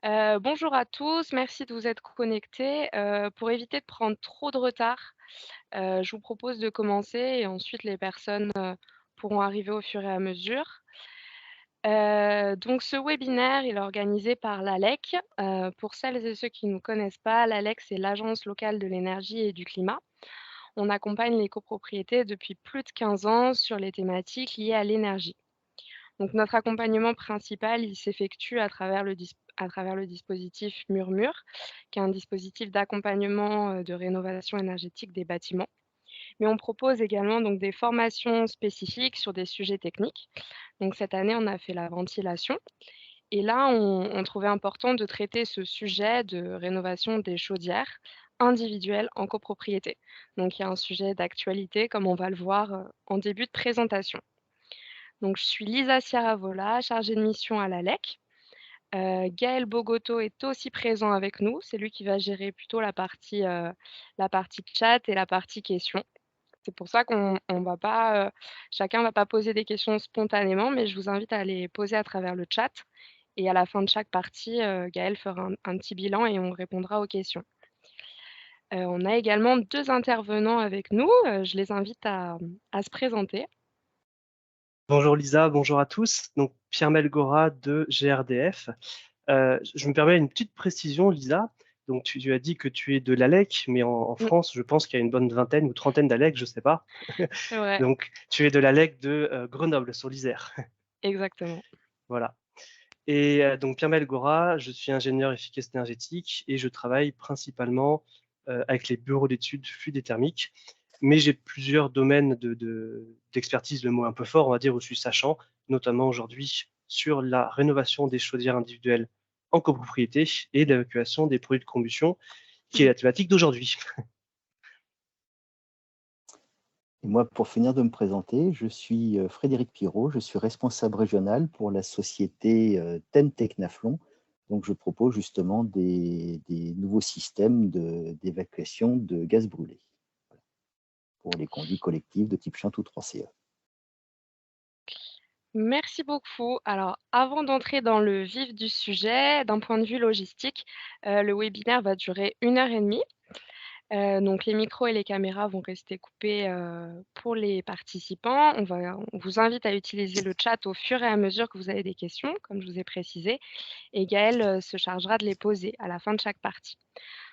Bonjour à tous, merci de vous être connectés. Pour éviter de prendre trop de retard, je vous propose de commencer et ensuite les personnes, pourront arriver au fur et à mesure. Donc ce webinaire, il est organisé par l'ALEC. Pour celles et ceux qui ne connaissent pas, l'ALEC, c'est l'Agence locale de l'énergie et du climat. On accompagne les copropriétés depuis plus de 15 ans sur les thématiques liées à l'énergie. Donc notre accompagnement principal, il s'effectue à travers le dispositif Murmure, qui est un dispositif d'accompagnement, de rénovation énergétique des bâtiments. Mais on propose également donc des formations spécifiques sur des sujets techniques. Donc cette année, on a fait la ventilation et là, on trouvait important de traiter ce sujet de rénovation des chaudières individuelles en copropriété. Donc il y a un sujet d'actualité comme on va le voir, en début de présentation. Donc je suis Lisa Sciarravola, chargée de mission à l'ALEC. Gaël Bogoto est aussi présent avec nous. C'est lui qui va gérer plutôt la partie chat et la partie questions. C'est pour ça qu'on va pas, chacun va pas poser des questions spontanément, mais je vous invite à les poser à travers le chat et à la fin de chaque partie, Gaël fera un petit bilan et on répondra aux questions. On a également 2 intervenants avec nous, je les invite à se présenter. Bonjour Lisa, bonjour à tous. Donc Pierre Melgora de GRDF. Je me permets une petite précision, Lisa. Donc tu as dit que tu es de l'ALEC, mais en Mmh, France, je pense qu'il y a une bonne vingtaine ou trentaine d'ALEC, je sais pas. c'est vrai, Donc tu es de l'ALEC de Grenoble sur l'Isère. exactement. Voilà. Et donc Pierre Melgora, je suis ingénieur efficacité énergétique et je travaille principalement avec les bureaux d'études fluides et thermiques. Mais j'ai plusieurs domaines d'expertise, le mot un peu fort, on va dire, où je suis sachant, notamment aujourd'hui sur la rénovation des chaudières individuelles en copropriété et l'évacuation des produits de combustion, qui est Mmh. la thématique d'aujourd'hui. Et moi, pour finir de me présenter, je suis Frédéric Pirot, je suis responsable régional pour la société TEN Technaflon. Donc, je propose justement des nouveaux systèmes d'évacuation de gaz brûlé, voilà, pour les conduits collectifs de type Chanteau 3CE. Merci beaucoup. Alors, avant d'entrer dans le vif du sujet, d'un point de vue logistique, le webinaire va durer 1 heure et demie. Donc les micros et les caméras vont rester coupés, pour les participants. On vous invite à utiliser le chat au fur et à mesure que vous avez des questions, comme je vous ai précisé et Gaël, se chargera de les poser à la fin de chaque partie.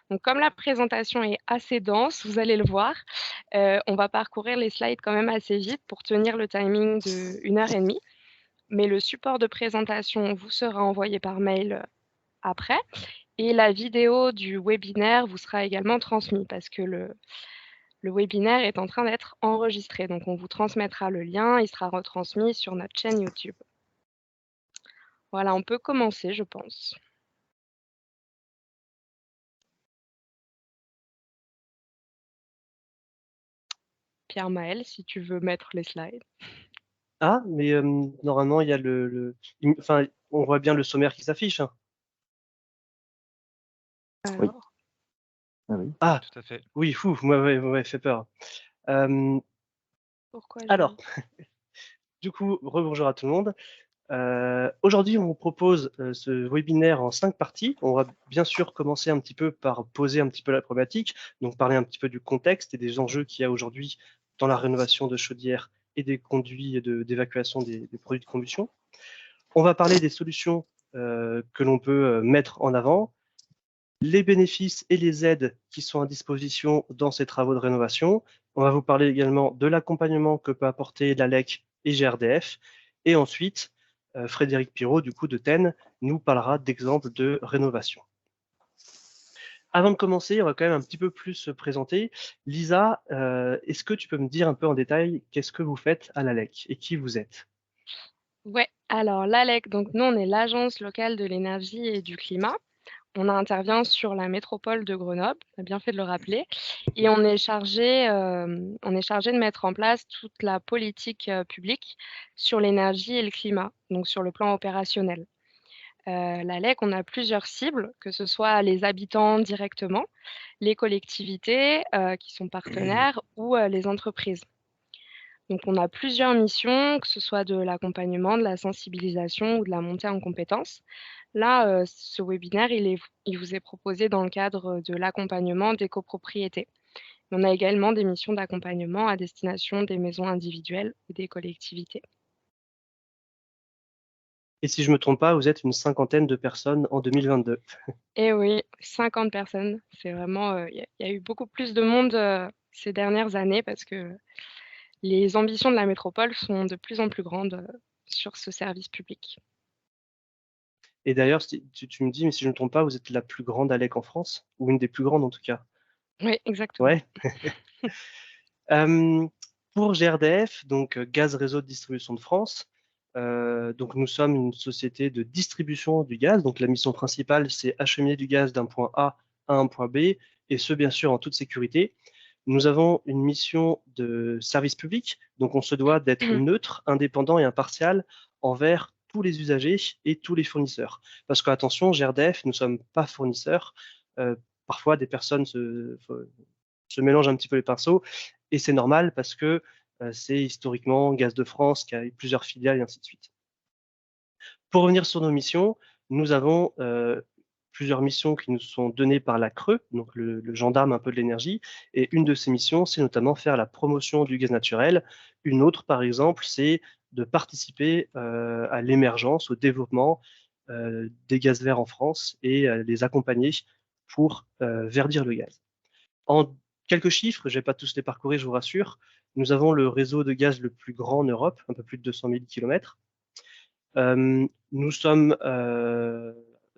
Donc comme la présentation est assez dense, vous allez le voir, on va parcourir les slides quand même assez vite pour tenir le timing d'1 heure et demie. Mais le support de présentation vous sera envoyé par mail, après et la vidéo du webinaire vous sera également transmise parce que le webinaire est en train d'être enregistré. Donc on vous transmettra le lien, il sera retransmis sur notre chaîne YouTube. Voilà, on peut commencer, je pense. Pierre Maël, si tu veux mettre les slides. Ah, mais normalement, il y a enfin, on voit bien le sommaire qui s'affiche, hein. Oui, Alors, ah oui. Ah, Tout à fait. oui, fou, vous m'avez fait peur. Euh, pourquoi alors, j'ai du coup, rebonjour à tout le monde. Aujourd'hui, on vous propose ce webinaire en 5 parties. On va bien sûr commencer un petit peu par poser un petit peu la problématique, donc parler un petit peu du contexte et des enjeux qu'il y a aujourd'hui dans la rénovation de chaudières et des conduits d'évacuation des produits de combustion. On va parler des solutions que l'on peut mettre en avant, les bénéfices et les aides qui sont à disposition dans ces travaux de rénovation. On va vous parler également de l'accompagnement que peut apporter l'ALEC et GRDF. Et ensuite, Frédéric Pirot, du coup de TEN, nous parlera d'exemples de rénovation. Avant de commencer, on va quand même un petit peu plus se présenter. Lisa, est-ce que tu peux me dire un peu en détail qu'est-ce que vous faites à l'ALEC et qui vous êtes? Ouais, alors l'ALEC, donc nous, on est l'Agence locale de l'énergie et du climat. On intervient sur la métropole de Grenoble, tu as bien fait de le rappeler et on est chargé de mettre en place toute la politique, publique sur l'énergie et le climat, donc sur le plan opérationnel. L'ALEC, on a plusieurs cibles, que ce soit les habitants directement, les collectivités, qui sont partenaires ou, les entreprises. Donc on a plusieurs missions, que ce soit de l'accompagnement, de la sensibilisation ou de la montée en compétences. Là, ce webinaire, il vous est proposé dans le cadre de l'accompagnement des copropriétés. On a également des missions d'accompagnement à destination des maisons individuelles ou des collectivités. Et si je me trompe pas, vous êtes une cinquantaine de personnes en 2022. Et oui, 50 personnes. C'est vraiment, il y a eu beaucoup plus de monde, ces dernières années parce que les ambitions de la métropole sont de plus en plus grandes, sur ce service public. Et d'ailleurs, tu me dis, mais si je ne me trompe pas, vous êtes la plus grande ALEC en France, ou une des plus grandes en tout cas. Oui, exactement. Ouais. Pour GRDF, donc Gaz Réseau de Distribution de France, donc nous sommes une société de distribution du gaz. Donc la mission principale, c'est acheminer du gaz d'un point A à un point B, et ce, bien sûr, en toute sécurité. Nous avons une mission de service public, donc on se doit d'être neutre, indépendant et impartial envers tous les usagers et tous les fournisseurs. Parce que, attention, GRDF, nous ne sommes pas fournisseurs. Parfois, des personnes se mélangent un petit peu les pinceaux, et c'est normal parce que c'est historiquement Gaz de France qui a eu plusieurs filiales et ainsi de suite. Pour revenir sur nos missions, nous avons plusieurs missions qui nous sont données par la CRE, donc le gendarme un peu de l'énergie, et une de ces missions, c'est notamment faire la promotion du gaz naturel. Une autre, par exemple, c'est de participer à l'émergence, au développement des gaz verts en France et les accompagner pour verdir le gaz. En quelques chiffres, je ne vais pas tous les parcourir, je vous rassure, nous avons le réseau de gaz le plus grand en Europe, un peu plus de 200 000 km. Nous sommes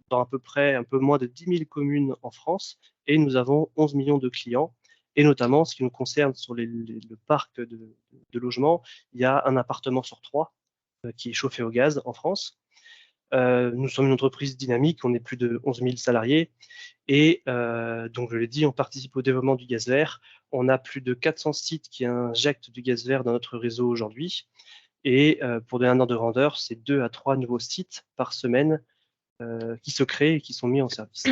dans à peu près un peu moins de 10 000 communes en France et nous avons 11 millions de clients. Et notamment, ce qui nous concerne sur le parc de logements, il y a un appartement sur 3 qui est chauffé au gaz en France. Nous sommes une entreprise dynamique, on est plus de 11 000 salariés et donc je l'ai dit, on participe au développement du gaz vert. On a plus de 400 sites qui injectent du gaz vert dans notre réseau aujourd'hui. Et pour donner un ordre de grandeur, c'est 2 à 3 nouveaux sites par semaine qui se créent et qui sont mis en service.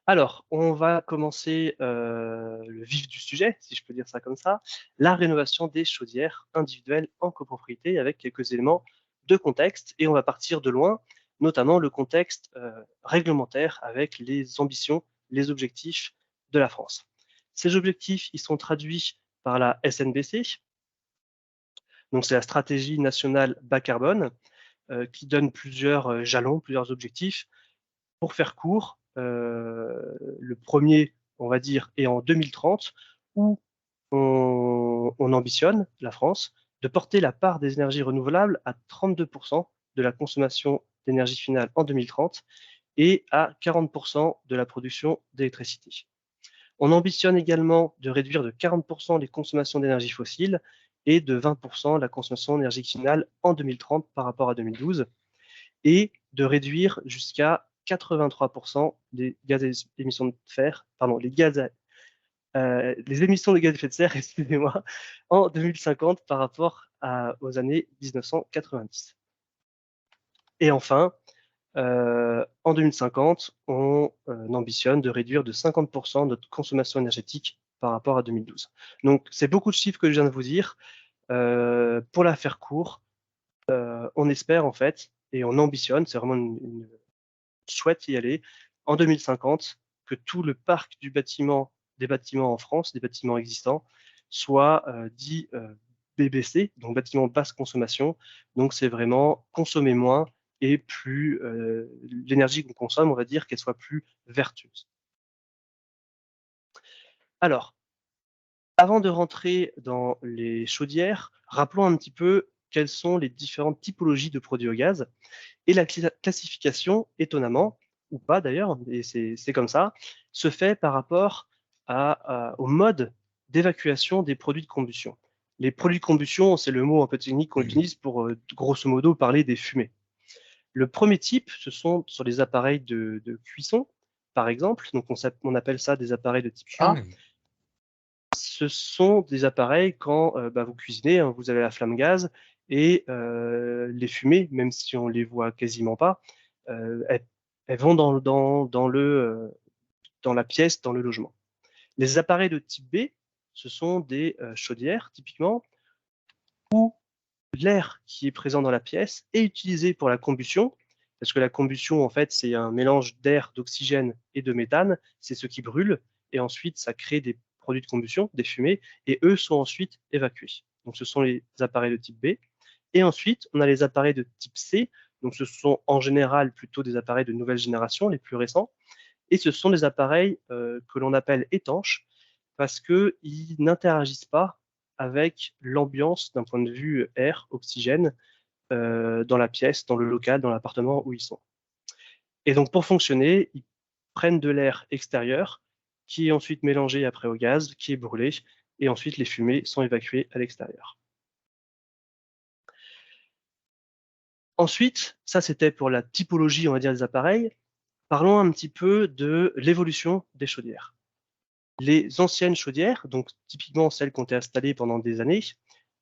Alors, on va commencer le vif du sujet, si je peux dire ça comme ça, la rénovation des chaudières individuelles en copropriété avec quelques éléments de contexte. Et on va partir de loin, notamment le contexte réglementaire avec les ambitions, les objectifs de la France. Ces objectifs, ils sont traduits par la SNBC, donc c'est la stratégie nationale bas carbone, qui donne plusieurs jalons, plusieurs objectifs. Pour faire court, le premier, on va dire, est en 2030, où on ambitionne, la France, de porter la part des énergies renouvelables à 32% de la consommation d'énergie finale en 2030 et à 40% de la production d'électricité. On ambitionne également de réduire de 40% les consommations d'énergie fossile et de 20% la consommation d'énergie finale en 2030 par rapport à 2012, et de réduire jusqu'à 83% les émissions de fer, pardon, les émissions de gaz à effet de serre, excusez-moi, en 2050 par rapport aux années 1990. Et enfin, en 2050, on ambitionne de réduire de 50% notre consommation énergétique par rapport à 2012. Donc, c'est beaucoup de chiffres que je viens de vous dire. Pour la faire court, on espère en fait, et on ambitionne, c'est vraiment une souhaite y aller, en 2050, que tout le parc des bâtiments en France, des bâtiments existants, soit dit BBC, donc bâtiments basse consommation. Donc c'est vraiment consommer moins et plus l'énergie qu'on consomme, on va dire qu'elle soit plus vertueuse. Alors, avant de rentrer dans les chaudières, rappelons un petit peu quelles sont les différentes typologies de produits au gaz. Et la classification, étonnamment, ou pas d'ailleurs, et c'est comme ça, se fait par rapport au mode d'évacuation des produits de combustion. Les produits de combustion, c'est le mot un peu technique qu'on utilise pour, grosso modo, parler des fumées. Le premier type, ce sont sur les appareils de cuisson, par exemple. Donc, on appelle ça des appareils de type A. Ce sont des appareils quand vous cuisinez, hein, vous avez la flamme gaz et les fumées, même si on les voit quasiment pas, elles vont dans la pièce, dans le logement. Les appareils de type B, ce sont des chaudières, typiquement, où l'air qui est présent dans la pièce est utilisé pour la combustion, parce que la combustion, en fait, c'est un mélange d'air, d'oxygène et de méthane, c'est ce qui brûle, et ensuite ça crée des produits de combustion, des fumées, et eux sont ensuite évacués. Donc ce sont les appareils de type B. Et ensuite, on a les appareils de type C, donc ce sont en général plutôt des appareils de nouvelle génération, les plus récents, et ce sont des appareils que l'on appelle étanches, parce qu'ils n'interagissent pas avec l'ambiance d'un point de vue air, oxygène, dans la pièce, dans le local, dans l'appartement où ils sont. Et donc pour fonctionner, ils prennent de l'air extérieur, qui est ensuite mélangé après au gaz, qui est brûlé, et ensuite les fumées sont évacuées à l'extérieur. Ensuite, ça c'était pour la typologie, on va dire, des appareils. Parlons un petit peu de l'évolution des chaudières. Les anciennes chaudières, donc typiquement celles qui ont été installées pendant des années,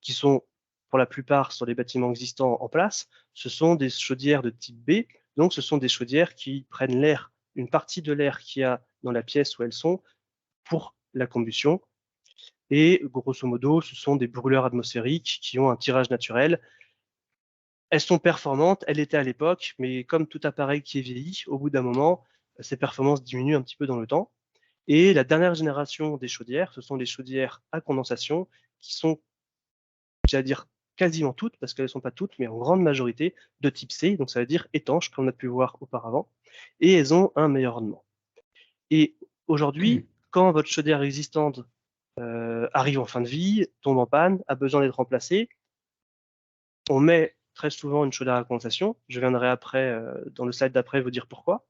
qui sont pour la plupart sur les bâtiments existants en place, ce sont des chaudières de type B, donc ce sont des chaudières qui prennent l'air, une partie de l'air qu'il y a dans la pièce où elles sont, pour la combustion. Et grosso modo, ce sont des brûleurs atmosphériques qui ont un tirage naturel. Elles sont performantes, elles l'étaient à l'époque, mais comme tout appareil qui est vieilli, au bout d'un moment, ses performances diminuent un petit peu dans le temps. Et la dernière génération des chaudières, ce sont les chaudières à condensation qui sont, j'allais dire, quasiment toutes, parce qu'elles ne sont pas toutes, mais en grande majorité, de type C, donc ça veut dire étanches, comme on a pu voir auparavant, et elles ont un meilleur rendement. Et aujourd'hui, quand votre chaudière existante arrive en fin de vie, tombe en panne, a besoin d'être remplacée, on met très souvent une chaudière à condensation. Je viendrai après, dans le slide d'après, vous dire pourquoi.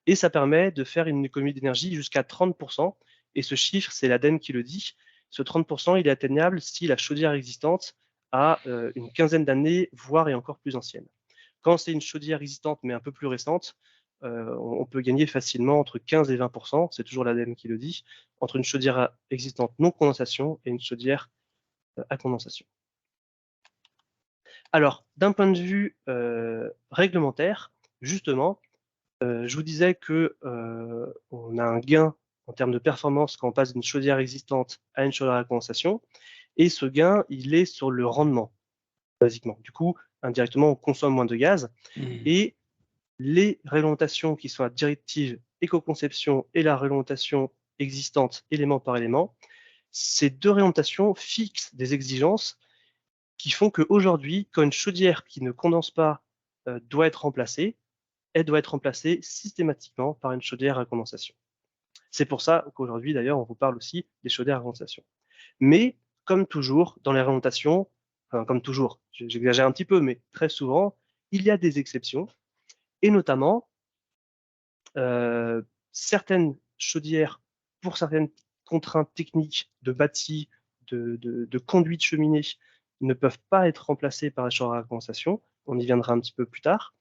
Et ça permet de faire une économie d'énergie jusqu'à 30%. Et ce chiffre, c'est l'ADEME qui le dit. Ce 30%, il est atteignable si la chaudière existante a une quinzaine d'années, voire et encore plus ancienne. Quand c'est une chaudière existante, mais un peu plus récente, on peut gagner facilement entre 15 et 20%, c'est toujours l'ADEME qui le dit, entre une chaudière existante non condensation et une chaudière à condensation. Alors, d'un point de vue réglementaire, justement, je vous disais que on a un gain en termes de performance quand on passe d'une chaudière existante à une chaudière à condensation, et ce gain, il est sur le rendement, basiquement. Du coup, indirectement, on consomme moins de gaz, et les réglementations qui sont la directive éco-conception et la réglementation existante élément par élément, ces deux réglementations fixent des exigences qui font qu'aujourd'hui, quand une chaudière qui ne condense pas doit être remplacée, elle doit être remplacée systématiquement par une chaudière à condensation. C'est pour ça qu'aujourd'hui, d'ailleurs, on vous parle aussi des chaudières à condensation. Mais, comme toujours, dans les réglementations, enfin, comme toujours, j'exagère un petit peu, mais très souvent, il y a des exceptions, et notamment, certaines chaudières, pour certaines contraintes techniques de bâti, de conduite de cheminée, ne peuvent pas être remplacées par la chaudière à condensation. On y viendra un petit peu plus tard.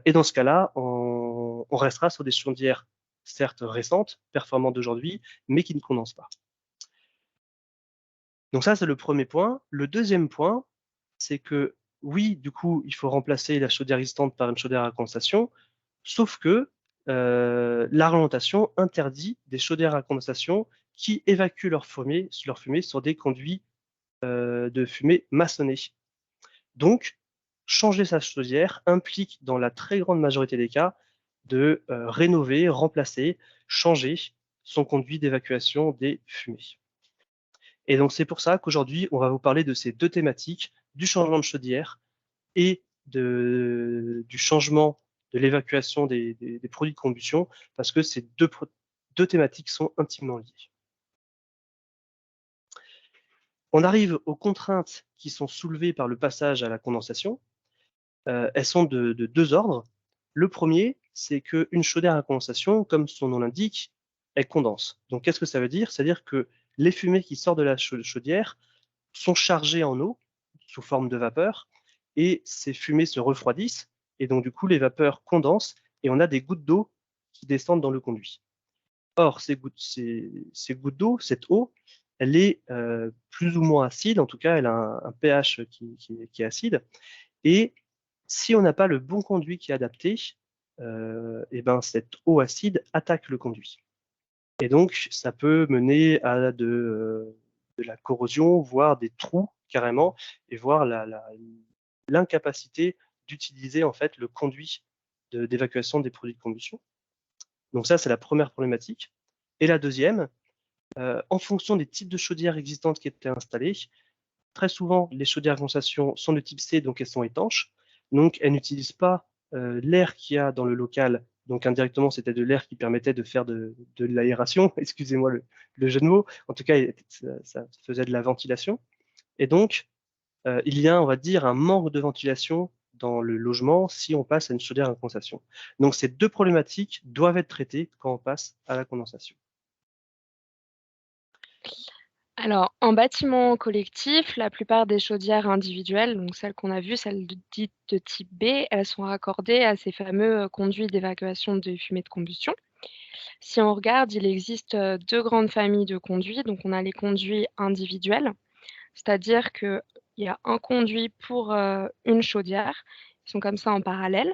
Et dans ce cas-là, on restera sur des chaudières certes récentes, performantes d'aujourd'hui, mais qui ne condensent pas. Donc ça, c'est le premier point. Le deuxième point, c'est que oui, du coup, il faut remplacer la chaudière existante par une chaudière à condensation, sauf que la réglementation interdit des chaudières à condensation qui évacuent leur fumée sur des conduits de fumée maçonnés. Donc, changer sa chaudière implique, dans la très grande majorité des cas, de rénover, remplacer, changer son conduit d'évacuation des fumées. Et donc, c'est pour ça qu'aujourd'hui, on va vous parler de ces deux thématiques, du changement de chaudière et du changement de l'évacuation des produits de combustion, parce que ces deux thématiques sont intimement liées. On arrive aux contraintes qui sont soulevées par le passage à la condensation. Elles sont de deux ordres. Le premier, c'est qu'une chaudière à condensation, comme son nom l'indique, elle condense. Donc, qu'est-ce que ça veut dire? C'est-à-dire que les fumées qui sortent de la chaudière sont chargées en eau sous forme de vapeur, et ces fumées se refroidissent, et donc du coup les vapeurs condensent, et on a des gouttes d'eau qui descendent dans le conduit. Or, ces gouttes d'eau, cette eau, elle est plus ou moins acide, en tout cas elle a un pH qui est acide, et si on n'a pas le bon conduit qui est adapté, et ben cette eau acide attaque le conduit. Et donc, ça peut mener à de la corrosion, voire des trous carrément, et voire l'incapacité d'utiliser en fait le conduit d'évacuation des produits de combustion. Donc ça, c'est la première problématique. Et la deuxième, en fonction des types de chaudières existantes qui étaient installées, très souvent, les chaudières à condensation sont de type C, donc elles sont étanches. Donc, elles n'utilisent pas l'air qu'il y a dans le local. Donc, indirectement, c'était de l'air qui permettait de faire de l'aération. Excusez-moi le jeu de mots. En tout cas, ça faisait de la ventilation. Et donc, il y a, on va dire, un manque de ventilation dans le logement si on passe à une chaudière à condensation. Donc, ces deux problématiques doivent être traitées quand on passe à la condensation. Alors, en bâtiment collectif, la plupart des chaudières individuelles, donc celles qu'on a vues, celles dites de type B, elles sont raccordées à ces fameux conduits d'évacuation des fumées de combustion. Si on regarde, il existe deux grandes familles de conduits. Donc, on a les conduits individuels, c'est-à-dire qu'il y a un conduit pour une chaudière. Ils sont comme ça en parallèle.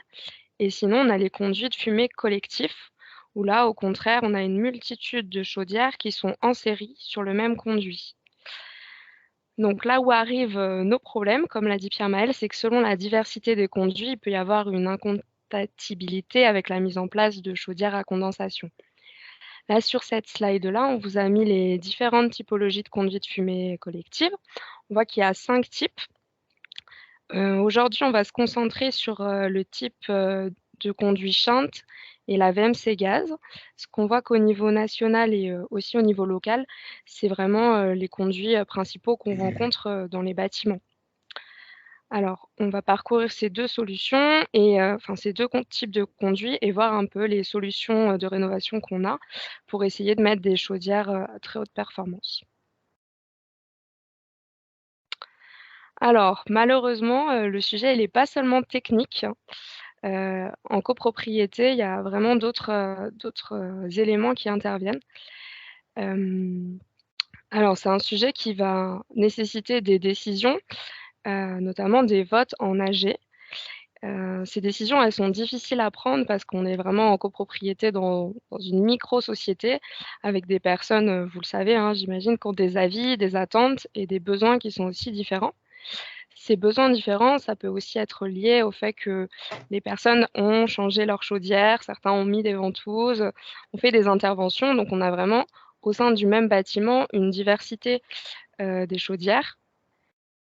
Et sinon, on a les conduits de fumée collectifs, où là, au contraire, on a une multitude de chaudières qui sont en série sur le même conduit. Donc là où arrivent nos problèmes, comme l'a dit Pierre-Maël, c'est que selon la diversité des conduits, il peut y avoir une incompatibilité avec la mise en place de chaudières à condensation. Là, sur cette slide-là, on vous a mis les différentes typologies de conduits de fumée collective. On voit qu'il y a 5 types. Aujourd'hui, on va se concentrer sur le type de conduit Chant et la VMC gaz. Ce qu'on voit qu'au niveau national et aussi au niveau local, c'est vraiment les conduits principaux qu'on rencontre dans les bâtiments. Alors, on va parcourir ces deux solutions et enfin ces deux types de conduits et voir un peu les solutions de rénovation qu'on a pour essayer de mettre des chaudières à très haute performance. Alors, malheureusement, le sujet il est pas seulement technique. En copropriété, il y a vraiment d'autres éléments qui interviennent. Alors c'est un sujet qui va nécessiter des décisions, notamment des votes en AG. Ces décisions, elles sont difficiles à prendre parce qu'on est vraiment en copropriété dans une micro-société avec des personnes, vous le savez, hein, j'imagine, qui ont des avis, des attentes et des besoins qui sont aussi différents. Ces besoins différents, ça peut aussi être lié au fait que les personnes ont changé leur chaudière, certains ont mis des ventouses, ont fait des interventions. Donc on a vraiment, au sein du même bâtiment, une diversité, des chaudières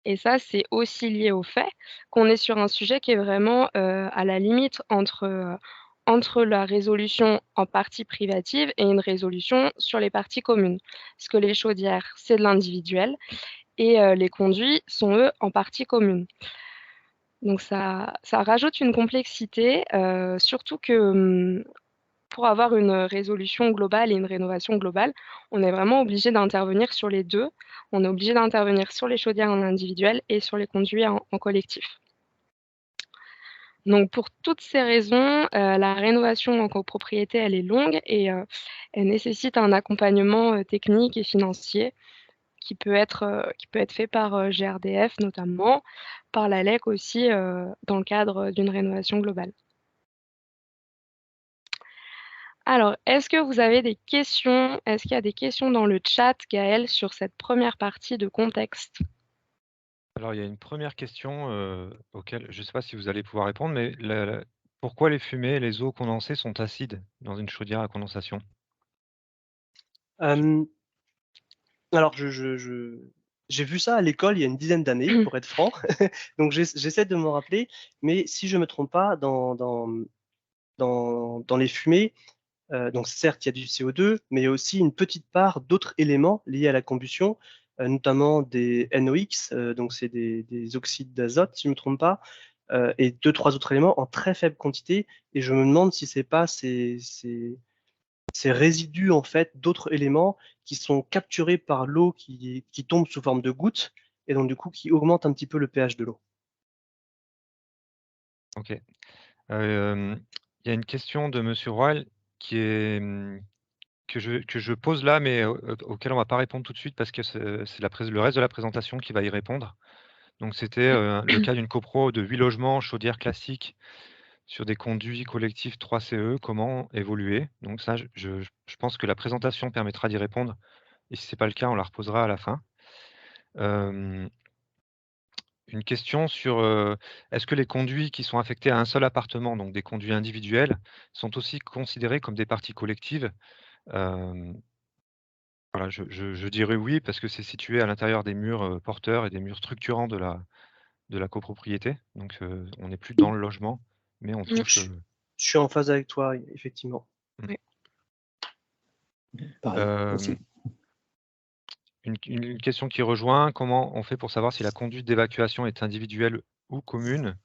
et ça, c'est aussi lié au fait qu'on est sur un sujet qui est vraiment, à la limite entre la résolution en partie privative et une résolution sur les parties communes. Parce que les chaudières, c'est de l'individuel et les conduits sont, eux, en partie commune. Donc ça rajoute une complexité, surtout que, pour avoir une résolution globale et une rénovation globale, on est vraiment obligé d'intervenir sur les 2. On est obligé d'intervenir sur les chaudières en individuel et sur les conduits en collectif. Donc pour toutes ces raisons, la rénovation en copropriété, elle est longue et elle nécessite un accompagnement, technique et financier qui peut être fait par, GRDF notamment, par l'ALEC aussi, dans le cadre d'une rénovation globale. Alors, est-ce que vous avez des questions? Est-ce qu'il y a des questions dans le chat, Gaël, sur cette première partie de contexte? Alors, il y a une première question auquel je ne sais pas si vous allez pouvoir répondre, mais pourquoi les fumées et les eaux condensées sont acides dans une chaudière à condensation? Alors, j'ai vu ça à l'école il y a une dizaine d'années, pour être franc. Donc, j'essaie de m'en rappeler. Mais si je ne me trompe pas, dans les fumées, donc certes, il y a du CO2, mais il y a aussi une petite part d'autres éléments liés à la combustion, notamment des NOx, donc c'est des oxydes d'azote, si je ne me trompe pas, et 2, 3 autres éléments en très faible quantité. Et je me demande si c'est pas ces résidus en fait d'autres éléments qui sont capturés par l'eau qui tombe sous forme de gouttes et donc du coup qui augmente un petit peu le pH de l'eau. Ok. Il y a une question de Monsieur Royal qui est, que je pose là, mais auquel on ne va pas répondre tout de suite parce que c'est le reste de la présentation qui va y répondre. Donc c'était le cas d'une copro de 8 logements, chaudière classique, sur des conduits collectifs 3 CE, comment évoluer? Donc ça, je pense que la présentation permettra d'y répondre et si ce n'est pas le cas, on la reposera à la fin. une question sur est-ce que les conduits qui sont affectés à un seul appartement, donc des conduits individuels, sont aussi considérés comme des parties collectives? Euh, voilà, je dirais oui, parce que c'est situé à l'intérieur des murs porteurs et des murs structurants de la copropriété. Donc, on n'est plus dans le logement, mais on Mmh. touche. Je suis en phase avec toi, effectivement. Oui. Pareil, Euh, aussi. une question qui rejoint, comment on fait pour savoir si la conduite d'évacuation est individuelle ou commune?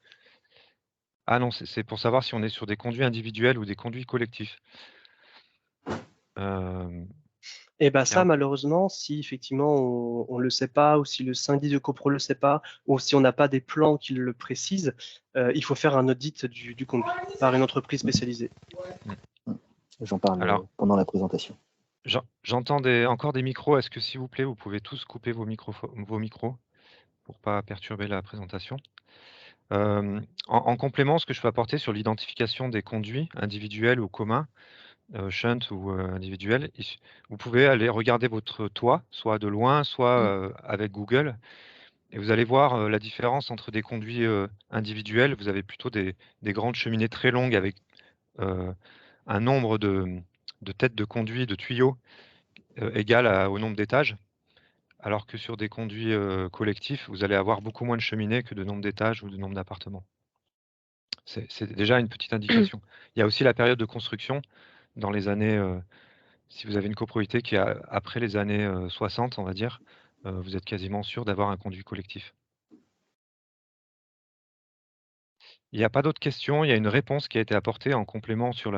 Ah non, c'est pour savoir si on est sur des conduits individuels ou des conduits collectifs. Euh, Et bah il y a ça, un- malheureusement, si effectivement on le sait pas, ou si le syndic de copro le sait pas, ou si on n'a pas des plans qui le précisent, il faut faire un audit du conduit par une entreprise spécialisée. J'en parle Alors, pendant la présentation. j'entends encore des micros. Est-ce que, s'il vous plaît, vous pouvez tous couper vos micros pour pas perturber la présentation? En complément, ce que je peux apporter sur l'identification des conduits individuels ou communs, shunt ou individuels, vous pouvez aller regarder votre toit, soit de loin, soit avec Google, et vous allez voir la différence entre des conduits individuels. Vous avez plutôt des grandes cheminées très longues avec un nombre de têtes de conduits, de tuyaux, égal au nombre d'étages, alors que sur des conduits collectifs, vous allez avoir beaucoup moins de cheminées que de nombre d'étages ou de nombre d'appartements. C'est déjà une petite indication. Il y a aussi la période de construction dans les années, si vous avez une copropriété qui est après les années 60, on va dire, vous êtes quasiment sûr d'avoir un conduit collectif. Il n'y a pas d'autres questions. Il y a une réponse qui a été apportée en complément sur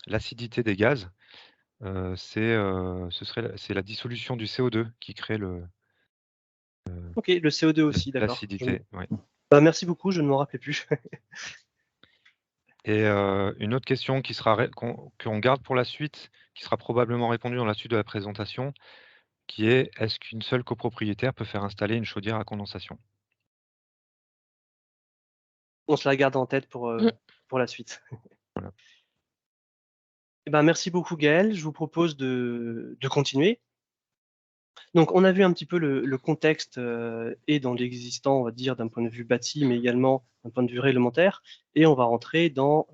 l'acidité des gaz. C'est la dissolution du CO2 qui crée Ok, le CO2 aussi, d'accord. l'acidité. Ouais. Bah, merci beaucoup, je ne m'en rappelais plus. Et une autre question qu'on garde pour la suite, qui sera probablement répondue dans la suite de la présentation, qui est: est-ce qu'une seule copropriétaire peut faire installer une chaudière à condensation? On se la garde en tête pour Mmh. la suite. Voilà. Eh ben, merci beaucoup Gaël, je vous propose de continuer. Donc on a vu un petit peu le contexte et dans l'existant, on va dire, d'un point de vue bâti, mais également d'un point de vue réglementaire, et on va rentrer dans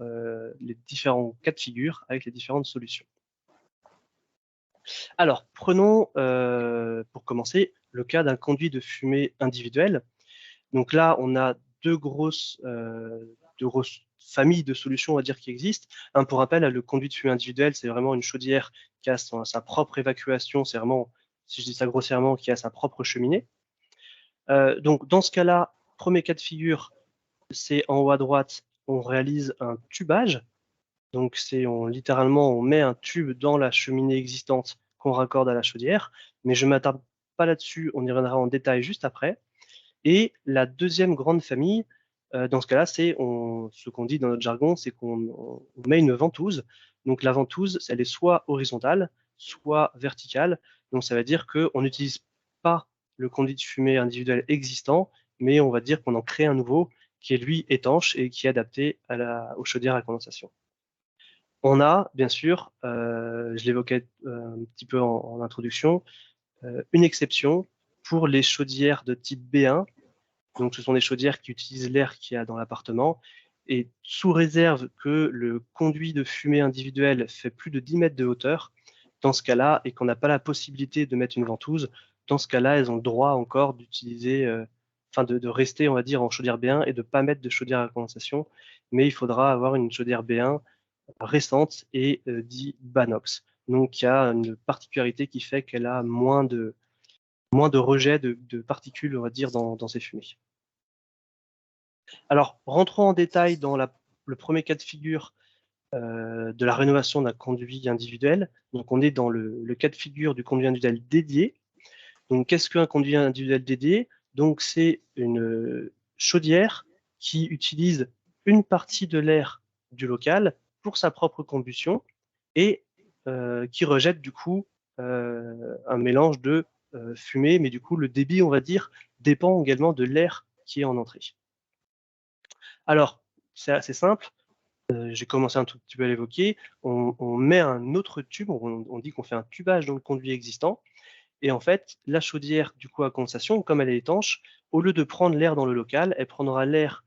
les différents cas de figure avec les différentes solutions. Alors, prenons pour commencer le cas d'un conduit de fumée individuel. Donc là, on a deux grosses familles de solutions, on va dire, qui existent. Pour rappel, le conduit de fumée individuel, c'est vraiment une chaudière qui a sa propre évacuation. C'est vraiment, si je dis ça grossièrement, qui a sa propre cheminée. Donc dans ce cas-là, premier cas de figure, c'est en haut à droite, on réalise un tubage. Donc littéralement, on met un tube dans la cheminée existante qu'on raccorde à la chaudière. Mais je ne m'attarde pas là-dessus, on y reviendra en détail juste après. Et la deuxième grande famille, dans ce cas-là, ce qu'on dit dans notre jargon, c'est qu'on met une ventouse. Donc la ventouse, elle est soit horizontale, soit verticale. Donc ça veut dire qu'on n'utilise pas le conduit de fumée individuel existant, mais on va dire qu'on en crée un nouveau qui est lui étanche et qui est adapté aux chaudières à condensation. On a, bien sûr, je l'évoquais un petit peu en introduction, une exception pour les chaudières de type B1. Donc, ce sont des chaudières qui utilisent l'air qu'il y a dans l'appartement. Et sous réserve que le conduit de fumée individuel fait plus de 10 mètres de hauteur, dans ce cas-là, et qu'on n'a pas la possibilité de mettre une ventouse, dans ce cas-là, elles ont le droit encore d'utiliser, de rester, on va dire, en chaudière B1 et de ne pas mettre de chaudière à condensation. Mais il faudra avoir une chaudière B1 récente et dit Banox. Donc, il y a une particularité qui fait qu'elle a moins de rejet de particules, on va dire, dans ces fumées. Alors, rentrons en détail dans le premier cas de figure de la rénovation d'un conduit individuel. Donc, on est dans le cas de figure du conduit individuel dédié. Donc, qu'est-ce qu'un conduit individuel dédié? Donc, c'est une chaudière qui utilise une partie de l'air du local pour sa propre combustion et qui rejette du coup un mélange de fumée, mais du coup, le débit, on va dire, dépend également de l'air qui est en entrée. Alors, c'est assez simple. J'ai commencé un tout petit peu à l'évoquer. On met un autre tube, on dit qu'on fait un tubage dans le conduit existant. Et en fait, la chaudière du coup à condensation, comme elle est étanche, au lieu de prendre l'air dans le local, elle prendra l'air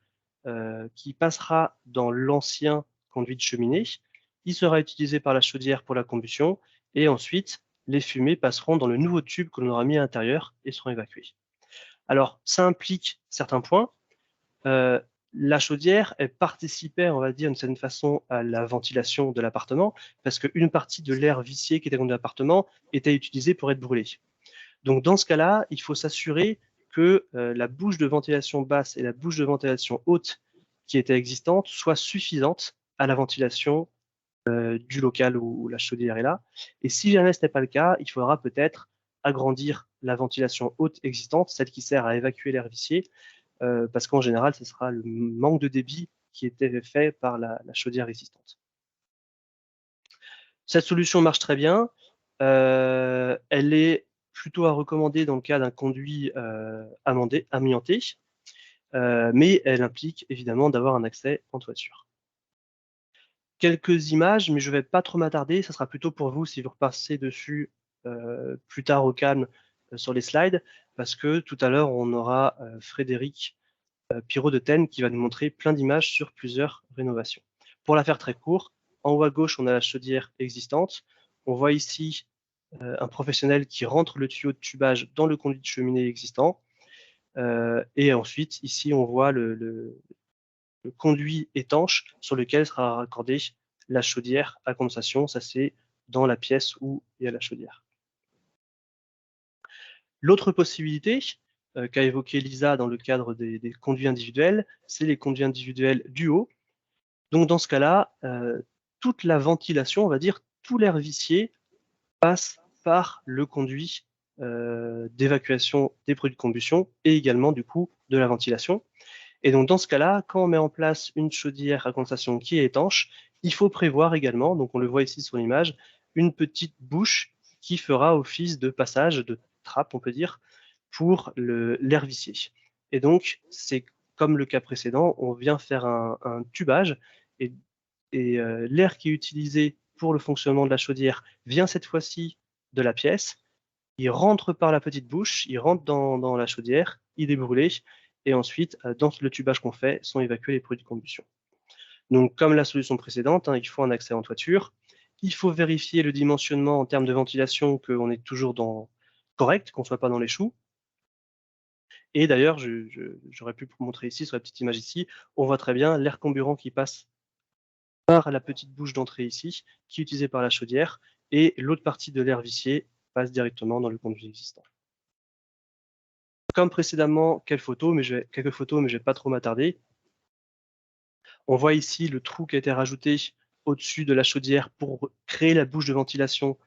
qui passera dans l'ancien conduit de cheminée. Il sera utilisé par la chaudière pour la combustion et ensuite les fumées passeront dans le nouveau tube que l'on aura mis à l'intérieur et seront évacuées. Alors, ça implique certains points. La chaudière, elle participait, on va dire, d'une certaine façon, à la ventilation de l'appartement, parce qu'une partie de l'air vicié qui était dans l'appartement était utilisée pour être brûlé. Donc, dans ce cas-là, il faut s'assurer que la bouche de ventilation basse et la bouche de ventilation haute qui était existante soient suffisantes à la ventilation du local où la chaudière est là. Et si jamais ce n'est pas le cas, il faudra peut-être agrandir la ventilation haute existante, celle qui sert à évacuer l'air vicié, parce qu'en général, ce sera le manque de débit qui était fait par la chaudière existante. Cette solution marche très bien. Elle est plutôt à recommander dans le cas d'un conduit amianté, mais elle implique évidemment d'avoir un accès en toiture. Quelques images, mais je ne vais pas trop m'attarder, ça sera plutôt pour vous si vous repassez dessus plus tard au calme sur les slides, parce que tout à l'heure, on aura Frédéric Pirot de Ten qui va nous montrer plein d'images sur plusieurs rénovations. Pour la faire très court, en haut à gauche, on a la chaudière existante. On voit ici un professionnel qui rentre le tuyau de tubage dans le conduit de cheminée existant. Et ensuite, ici, on voit le conduit étanche sur lequel sera raccordée la chaudière à condensation. Ça, c'est dans la pièce où il y a la chaudière. L'autre possibilité qu'a évoqué Lisa dans le cadre des conduits individuels, c'est les conduits individuels du haut. Donc dans ce cas-là, toute la ventilation, on va dire, tout l'air vicié passe par le conduit d'évacuation des produits de combustion et également du coup de la ventilation. Et donc dans ce cas-là, quand on met en place une chaudière à condensation qui est étanche, il faut prévoir également, donc on le voit ici sur l'image, une petite bouche qui fera office de passage, de trappe on peut dire, pour l'air vicié. Et donc c'est comme le cas précédent, on vient faire un tubage et l'air qui est utilisé pour le fonctionnement de la chaudière vient cette fois-ci de la pièce, il rentre par la petite bouche, il rentre dans la chaudière, il est brûlé, et ensuite, dans le tubage qu'on fait, sont évacués les produits de combustion. Donc, comme la solution précédente, il faut un accès en toiture. Il faut vérifier le dimensionnement en termes de ventilation, qu'on est toujours correct, qu'on ne soit pas dans les choux. Et d'ailleurs, j'aurais pu vous montrer ici, sur la petite image ici, on voit très bien l'air comburant qui passe par la petite bouche d'entrée ici, qui est utilisée par la chaudière, et l'autre partie de l'air vicié passe directement dans le conduit existant. Comme précédemment, quelques photos, mais je ne vais pas trop m'attarder. On voit ici le trou qui a été rajouté au-dessus de la chaudière pour créer la bouche de ventilation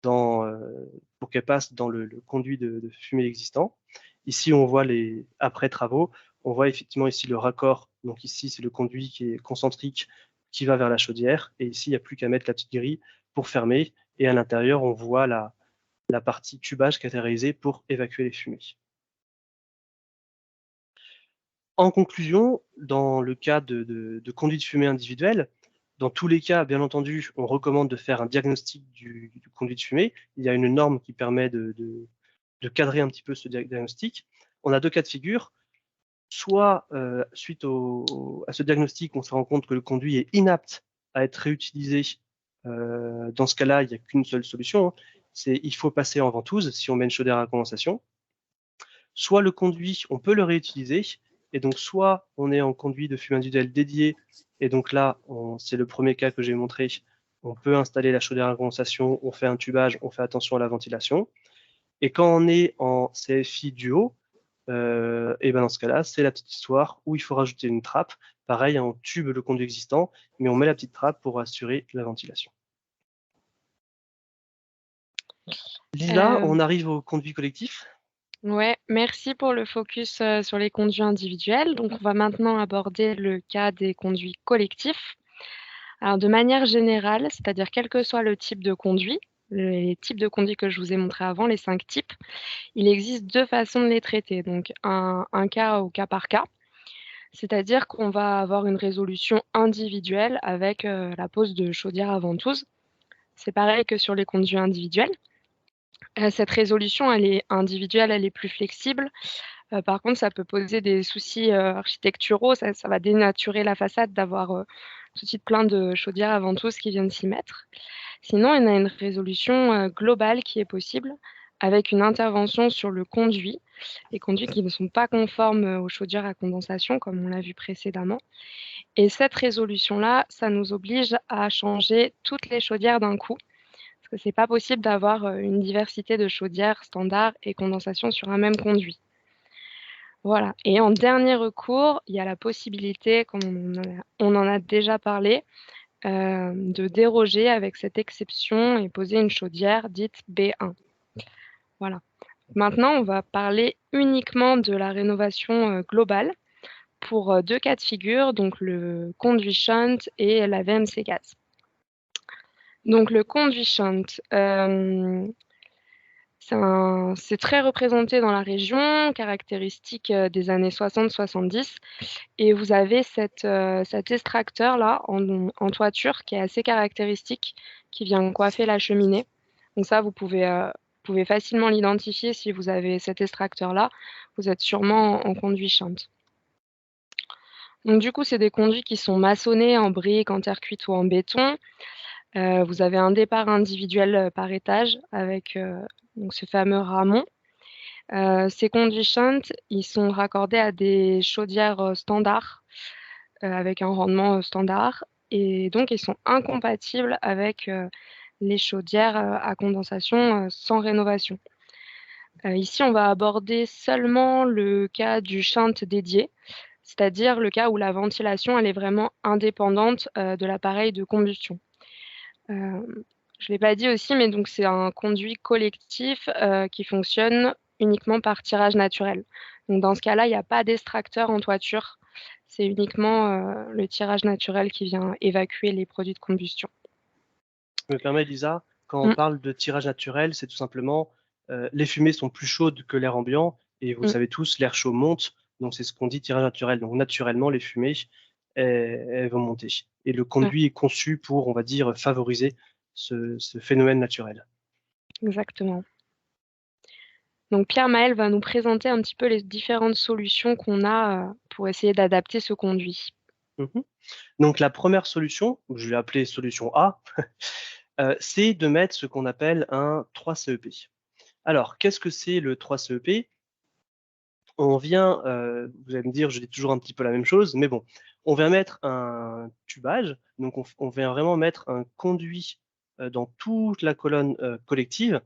pour qu'elle passe dans le conduit de fumée existant. Ici, on voit les après travaux. On voit effectivement ici le raccord. Donc ici, c'est le conduit qui est concentrique qui va vers la chaudière. Et ici, il n'y a plus qu'à mettre la petite grille pour fermer. Et à l'intérieur, on voit la partie tubage qui a été réalisée pour évacuer les fumées. En conclusion, dans le cas de conduite de fumée individuelle, dans tous les cas, bien entendu, on recommande de faire un diagnostic du conduit de fumée. Il y a une norme qui permet de cadrer un petit peu ce diagnostic. On a deux cas de figure. Soit, suite à ce diagnostic, on se rend compte que le conduit est inapte à être réutilisé. Dans ce cas-là, il n'y a qu'une seule solution. C'est il faut passer en ventouse si on met une chaudière à condensation. Soit le conduit, on peut le réutiliser. Et donc, soit on est en conduit de fumée individuelle dédié, et donc là, c'est le premier cas que j'ai montré, on peut installer la chaudière à condensation, on fait un tubage, on fait attention à la ventilation. Et quand on est en CFI duo, et ben dans ce cas-là, c'est la petite histoire où il faut rajouter une trappe. Pareil, on tube le conduit existant, mais on met la petite trappe pour assurer la ventilation. Lisa, on arrive au conduit collectif. Ouais, merci pour le focus sur les conduits individuels. Donc, on va maintenant aborder le cas des conduits collectifs. Alors, de manière générale, c'est-à-dire quel que soit le type de conduit, les types de conduits que je vous ai montrés avant, les 5 types, il existe 2 façons de les traiter. Donc, un cas au cas par cas, c'est-à-dire qu'on va avoir une résolution individuelle avec la pose de chaudière à ventouse. C'est pareil que sur les conduits individuels. Cette résolution, elle est individuelle, elle est plus flexible. Par contre, ça peut poser des soucis, architecturaux. Ça va dénaturer la façade d'avoir, tout de suite plein de chaudières à ventouses qui viennent s'y mettre. Sinon, on a une résolution, globale qui est possible avec une intervention sur le conduit. Les conduits qui ne sont pas conformes, aux chaudières à condensation comme on l'a vu précédemment et cette résolution-là, ça nous oblige à changer toutes les chaudières d'un coup parce que c'est pas possible d'avoir, une diversité de chaudières standard et condensation sur un même conduit. Voilà et en dernier recours, il y a la possibilité, comme on en a déjà parlé, de déroger avec cette exception et poser une chaudière dite B1. Voilà. Maintenant, on va parler uniquement de la rénovation, globale pour, 2 cas de figure, donc le conduit shunt et la VMC gaz. Donc le conduit shunt, c'est très représenté dans la région, caractéristique, des années 60-70 et vous avez cet extracteur-là en toiture qui est assez caractéristique, qui vient coiffer la cheminée. Donc ça, vous pouvez facilement l'identifier si vous avez cet extracteur-là. Vous êtes sûrement en conduit shunt. Donc du coup, c'est des conduits qui sont maçonnés en briques, en terre cuite ou en béton. Vous avez un départ individuel, par étage avec, donc ce fameux ramon. Ces conduits shunt, ils sont raccordés à des chaudières, standards, avec un rendement, standard et donc ils sont incompatibles avec, les chaudières, à condensation, sans rénovation. Ici, on va aborder seulement le cas du shunt dédié, c'est-à-dire le cas où la ventilation, elle est vraiment indépendante, de l'appareil de combustion. Je l'ai pas dit aussi, mais donc c'est un conduit collectif, qui fonctionne uniquement par tirage naturel. Donc dans ce cas-là, il y a pas d'extracteur en toiture. C'est uniquement, le tirage naturel qui vient évacuer les produits de combustion. Je me permets, Lisa, quand on Mmh. parle de tirage naturel, c'est tout simplement les fumées sont plus chaudes que l'air ambiant et vous le Mmh. savez tous, l'air chaud monte, donc c'est ce qu'on dit tirage naturel. Donc naturellement, les fumées, elles vont monter. Et le Ouais, conduit est conçu pour, on va dire, favoriser ce phénomène naturel. exactement. Donc Pierre-Maël va nous présenter un petit peu les différentes solutions qu'on a, pour essayer d'adapter ce conduit. Mhm. Donc la première solution, je l'ai appelée solution A, c'est de mettre ce qu'on appelle un 3 CEP. Alors, qu'est-ce que c'est le 3 CEP? On vient, vous allez me dire, je dis toujours un petit peu la même chose, mais bon, on vient mettre un tubage, donc on vient vraiment mettre un conduit dans toute la colonne collective,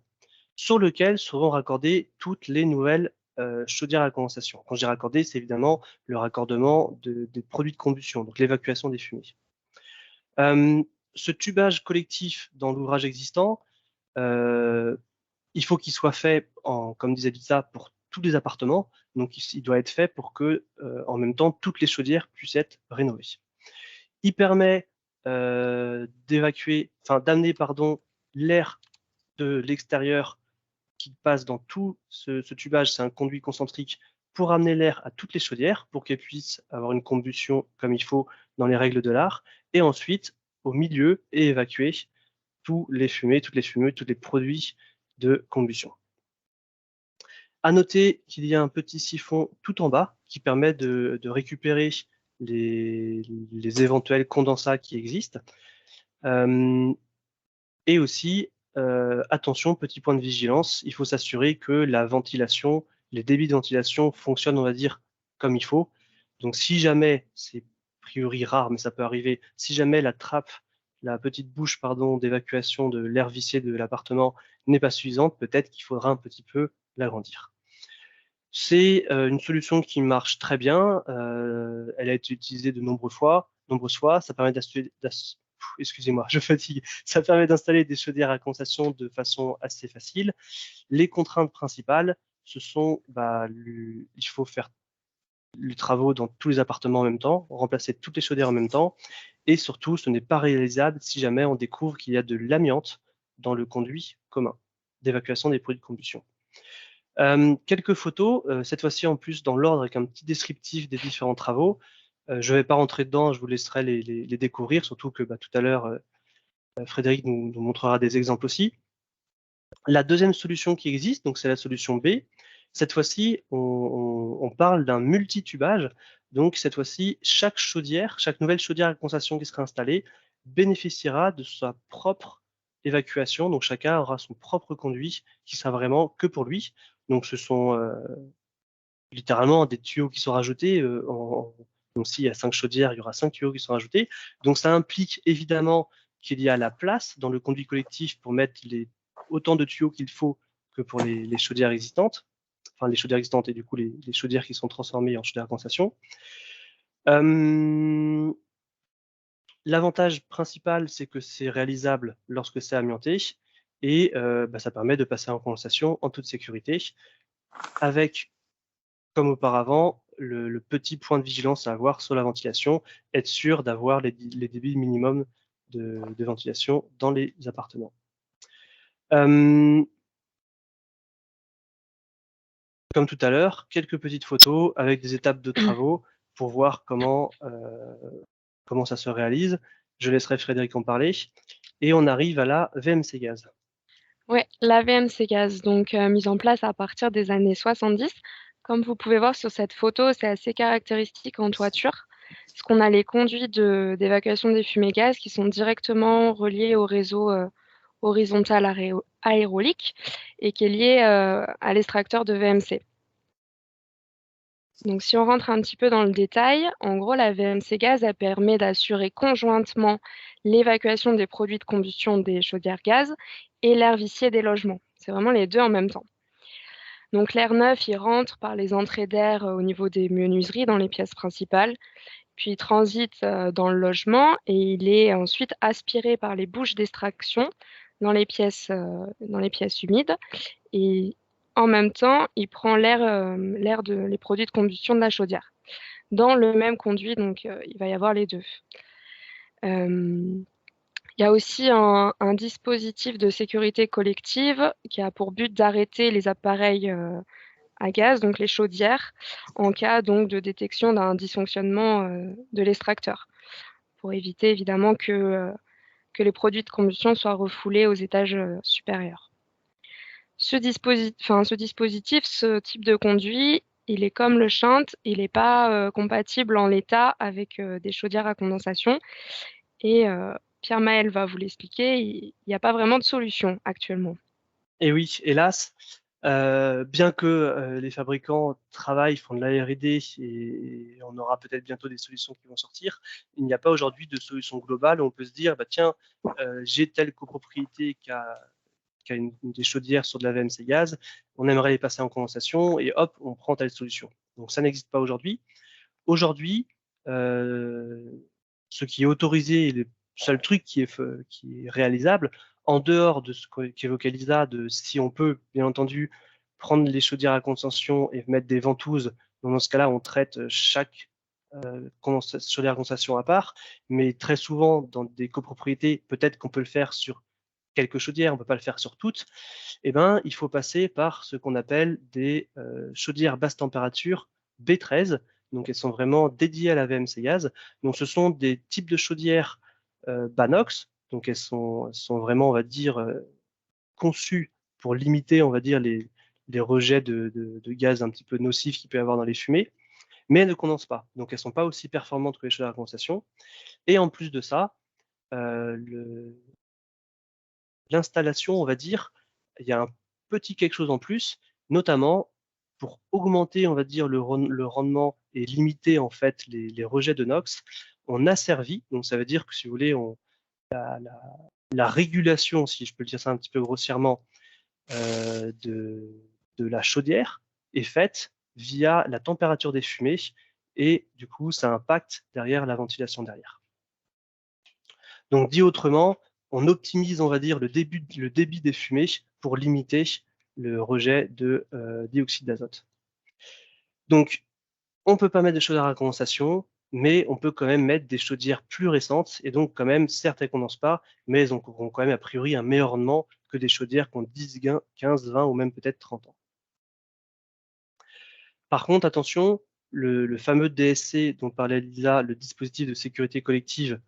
sur lequel seront raccordées toutes les nouvelles chaudières à condensation. Quand je dis raccordé, c'est évidemment le raccordement des produits de combustion, donc l'évacuation des fumées. Ce tubage collectif dans l'ouvrage existant, il faut qu'il soit fait, comme disait Lisa, pour tous les appartements. Donc, il doit être fait pour que, en même temps, toutes les chaudières puissent être rénovées. Il permet d'amener, l'air de l'extérieur qui passe dans tout ce tubage. C'est un conduit concentrique pour amener l'air à toutes les chaudières, pour qu'elles puissent avoir une combustion comme il faut dans les règles de l'art. Et ensuite, au milieu, et évacuer toutes les fumées, tous les produits de combustion. À noter qu'il y a un petit siphon tout en bas qui permet de récupérer les éventuels condensats qui existent. Et aussi, attention, petit point de vigilance, il faut s'assurer que la ventilation, les débits de ventilation fonctionnent, on va dire, comme il faut. Donc si jamais, c'est a priori rare, mais ça peut arriver, si jamais la trappe, la petite bouche d'évacuation de l'air vicié de l'appartement n'est pas suffisante, peut-être qu'il faudra un petit peu l'agrandir. C'est une solution qui marche très bien. Elle a été utilisée de nombreuses fois. Ça permet excusez-moi, je fatigue. Ça permet d'installer des chaudières à condensation de façon assez facile. Les contraintes principales, ce sont, il faut faire les travaux dans tous les appartements en même temps, remplacer toutes les chaudières en même temps, et surtout, ce n'est pas réalisable si jamais on découvre qu'il y a de l'amiante dans le conduit commun d'évacuation des produits de combustion. Quelques photos, cette fois-ci en plus dans l'ordre avec un petit descriptif des différents travaux. Je ne vais pas rentrer dedans, je vous laisserai les découvrir, surtout que tout à l'heure, Frédéric nous montrera des exemples aussi. La deuxième solution qui existe, donc c'est la solution B. Cette fois-ci, on parle d'un multitubage. Donc cette fois-ci, chaque nouvelle chaudière à condensation qui sera installée bénéficiera de sa propre évacuation. Donc chacun aura son propre conduit qui sera vraiment que pour lui. Donc ce sont littéralement des tuyaux qui sont rajoutés. Donc s'il y a 5 chaudières, il y aura 5 tuyaux qui sont rajoutés. Donc ça implique évidemment qu'il y a la place dans le conduit collectif pour mettre autant de tuyaux qu'il faut que pour les chaudières existantes. Enfin, les chaudières existantes et du coup les chaudières qui sont transformées en chaudières à condensation. L'avantage principal, c'est que c'est réalisable lorsque c'est amianté et ça permet de passer en condensation en toute sécurité avec, comme auparavant, le petit point de vigilance à avoir sur la ventilation, être sûr d'avoir les débits minimums de ventilation dans les appartements. Comme tout à l'heure, quelques petites photos avec des étapes de travaux pour voir comment ça se réalise. Je laisserai Frédéric en parler. Et on arrive à la VMC Gaz. Ouais, la VMC Gaz, donc mise en place à partir des années 70. Comme vous pouvez voir sur cette photo, c'est assez caractéristique en toiture, parce qu'on a les conduits d'évacuation des fumées gaz qui sont directement reliés au réseau horizontal aérolique et qui est lié à l'extracteur de VMC. Donc si on rentre un petit peu dans le détail, en gros, la VMC Gaz, elle permet d'assurer conjointement l'évacuation des produits de combustion des chaudières gaz et l'air vicié des logements. C'est vraiment les deux en même temps. Donc l'air neuf, il rentre par les entrées d'air au niveau des menuiseries dans les pièces principales, puis il transite dans le logement et il est ensuite aspiré par les bouches d'extraction dans les pièces humides. Et en même temps, il prend l'air les produits de combustion de la chaudière. Dans le même conduit, donc il va y avoir les deux. Il y a aussi un dispositif de sécurité collective qui a pour but d'arrêter les appareils à gaz, donc les chaudières, en cas donc de détection d'un dysfonctionnement de l'extracteur, pour éviter évidemment que les produits de combustion soient refoulés aux étages supérieurs. Ce dispositif, ce type de conduit, il est comme le shunt, il n'est pas compatible en l'état avec des chaudières à condensation. Et Pierre-Maël va vous l'expliquer, il n'y a pas vraiment de solution actuellement. Et oui, hélas, bien que les fabricants travaillent, font de la R&D et on aura peut-être bientôt des solutions qui vont sortir, il n'y a pas aujourd'hui de solution globale où on peut se dire, tiens, j'ai telle copropriété qui a des chaudières sur de la VMC gaz, on aimerait les passer en condensation et hop, on prend telle solution. Donc ça n'existe pas aujourd'hui. Aujourd'hui, ce qui est autorisé, le seul truc qui est réalisable, en dehors de ce qu'évoquait Lisa, de si on peut, bien entendu, prendre les chaudières à condensation et mettre des ventouses, donc dans ce cas-là, on traite chaque chaudière à condensation à part, mais très souvent, dans des copropriétés, peut-être qu'on peut le faire sur quelques chaudières, on ne peut pas le faire sur toutes, il faut passer par ce qu'on appelle des chaudières basse température B13. Donc elles sont vraiment dédiées à la VMC gaz. Donc ce sont des types de chaudières Banox. Donc elles sont vraiment, on va dire, conçues pour limiter, on va dire, les rejets de gaz un petit peu nocifs qu'il peut y avoir dans les fumées, mais elles ne condensent pas. Donc elles ne sont pas aussi performantes que les chaudières à condensation. Et en plus de ça, l'installation, on va dire, il y a un petit quelque chose en plus, notamment pour augmenter, on va dire, le rendement et limiter en fait les rejets de NOx, on asservit, donc ça veut dire que si vous voulez, la régulation, si je peux le dire ça un petit peu grossièrement, de la chaudière est faite via la température des fumées et du coup ça impacte derrière la ventilation derrière. Donc dit autrement, on optimise, on va dire, le débit des fumées pour limiter le rejet de dioxyde d'azote. Donc, on ne peut pas mettre de chaudières à condensation, mais on peut quand même mettre des chaudières plus récentes, et donc quand même, certes, elles ne condensent pas, mais elles auront quand même a priori un meilleur rendement que des chaudières qui ont 10, 15, 20 ou même peut-être 30 ans. Par contre, attention, le fameux DSC dont parlait Lisa, le dispositif de sécurité collective,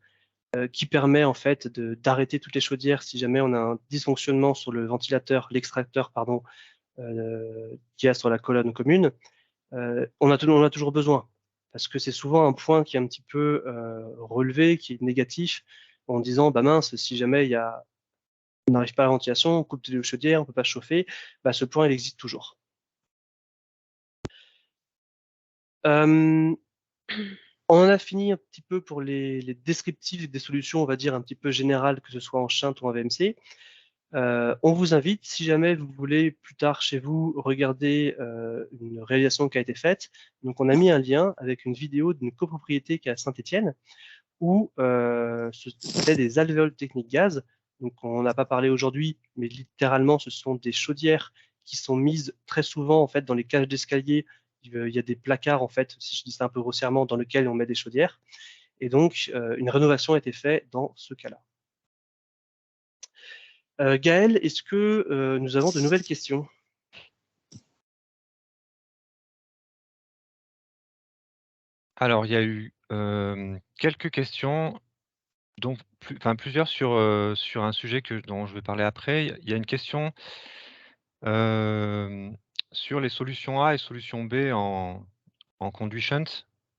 qui permet en fait d'arrêter toutes les chaudières si jamais on a un dysfonctionnement sur le ventilateur, l'extracteur, pardon, qu'il y a sur la colonne commune. On a toujours besoin, parce que c'est souvent un point qui est un petit peu relevé, qui est négatif, en disant, bah mince, si jamais on n'arrive pas à la ventilation, on coupe les chaudières, on peut pas chauffer, bah ce point il existe toujours. On en a fini un petit peu pour les descriptifs des solutions, on va dire un petit peu générales, que ce soit en Shunt ou en VMC. On vous invite, si jamais vous voulez plus tard chez vous regarder une réalisation qui a été faite, donc on a mis un lien avec une vidéo d'une copropriété qui est à Saint-Étienne, où c'était des alvéoles techniques gaz. Donc on n'a pas parlé aujourd'hui, mais littéralement ce sont des chaudières qui sont mises très souvent en fait dans les cages d'escalier. Il y a des placards en fait, si je dis ça un peu grossièrement, dans lesquels on met des chaudières. Et donc une rénovation a été faite dans ce cas-là. Gaël, est-ce que nous avons de nouvelles questions? Alors, il y a eu quelques questions, dont plusieurs sur un sujet dont je vais parler après. Il y a une question sur les solutions A et solutions B en conduit shunt.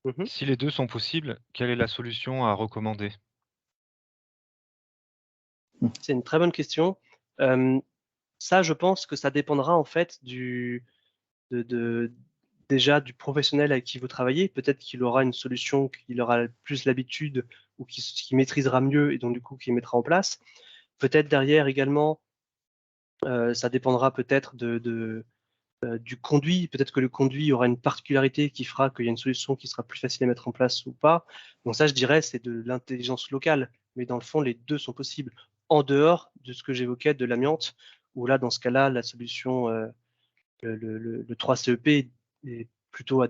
Mhm. Si les deux sont possibles, quelle est la solution à recommander? C'est une très bonne question. Ça, je pense que ça dépendra en fait déjà du professionnel avec qui vous travaillez. Peut-être qu'il aura une solution qu'il aura plus l'habitude ou qui maîtrisera mieux et donc du coup qui mettra en place. Peut-être derrière également, ça dépendra peut-être du conduit. Peut-être que le conduit aura une particularité qui fera qu'il y a une solution qui sera plus facile à mettre en place ou pas. Donc ça, je dirais, c'est de l'intelligence locale. Mais dans le fond, les deux sont possibles. En dehors de ce que j'évoquais de l'amiante, où là, dans ce cas-là, la solution, le 3CEP est plutôt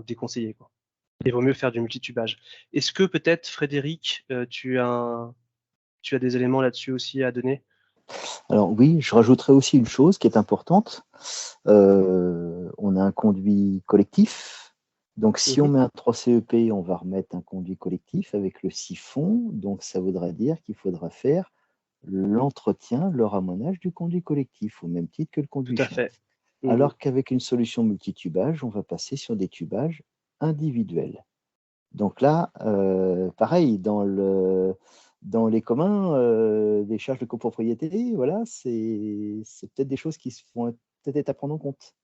déconseillé, quoi. Il vaut mieux faire du multitubage. Est-ce que peut-être, Frédéric, tu as des éléments là-dessus aussi à donner? Alors oui, je rajouterais aussi une chose qui est importante. On a un conduit collectif. Donc si on met un 3CEP, on va remettre un conduit collectif avec le siphon. Donc ça voudra dire qu'il faudra faire l'entretien, le ramonage du conduit collectif, au même titre que le conduit Tout à shunt. fait. Alors qu'avec une solution multitubage, on va passer sur des tubages individuels. Donc là, pareil, dans les communs, des charges de copropriété, voilà, c'est peut-être des choses qui vont peut-être être à prendre en compte.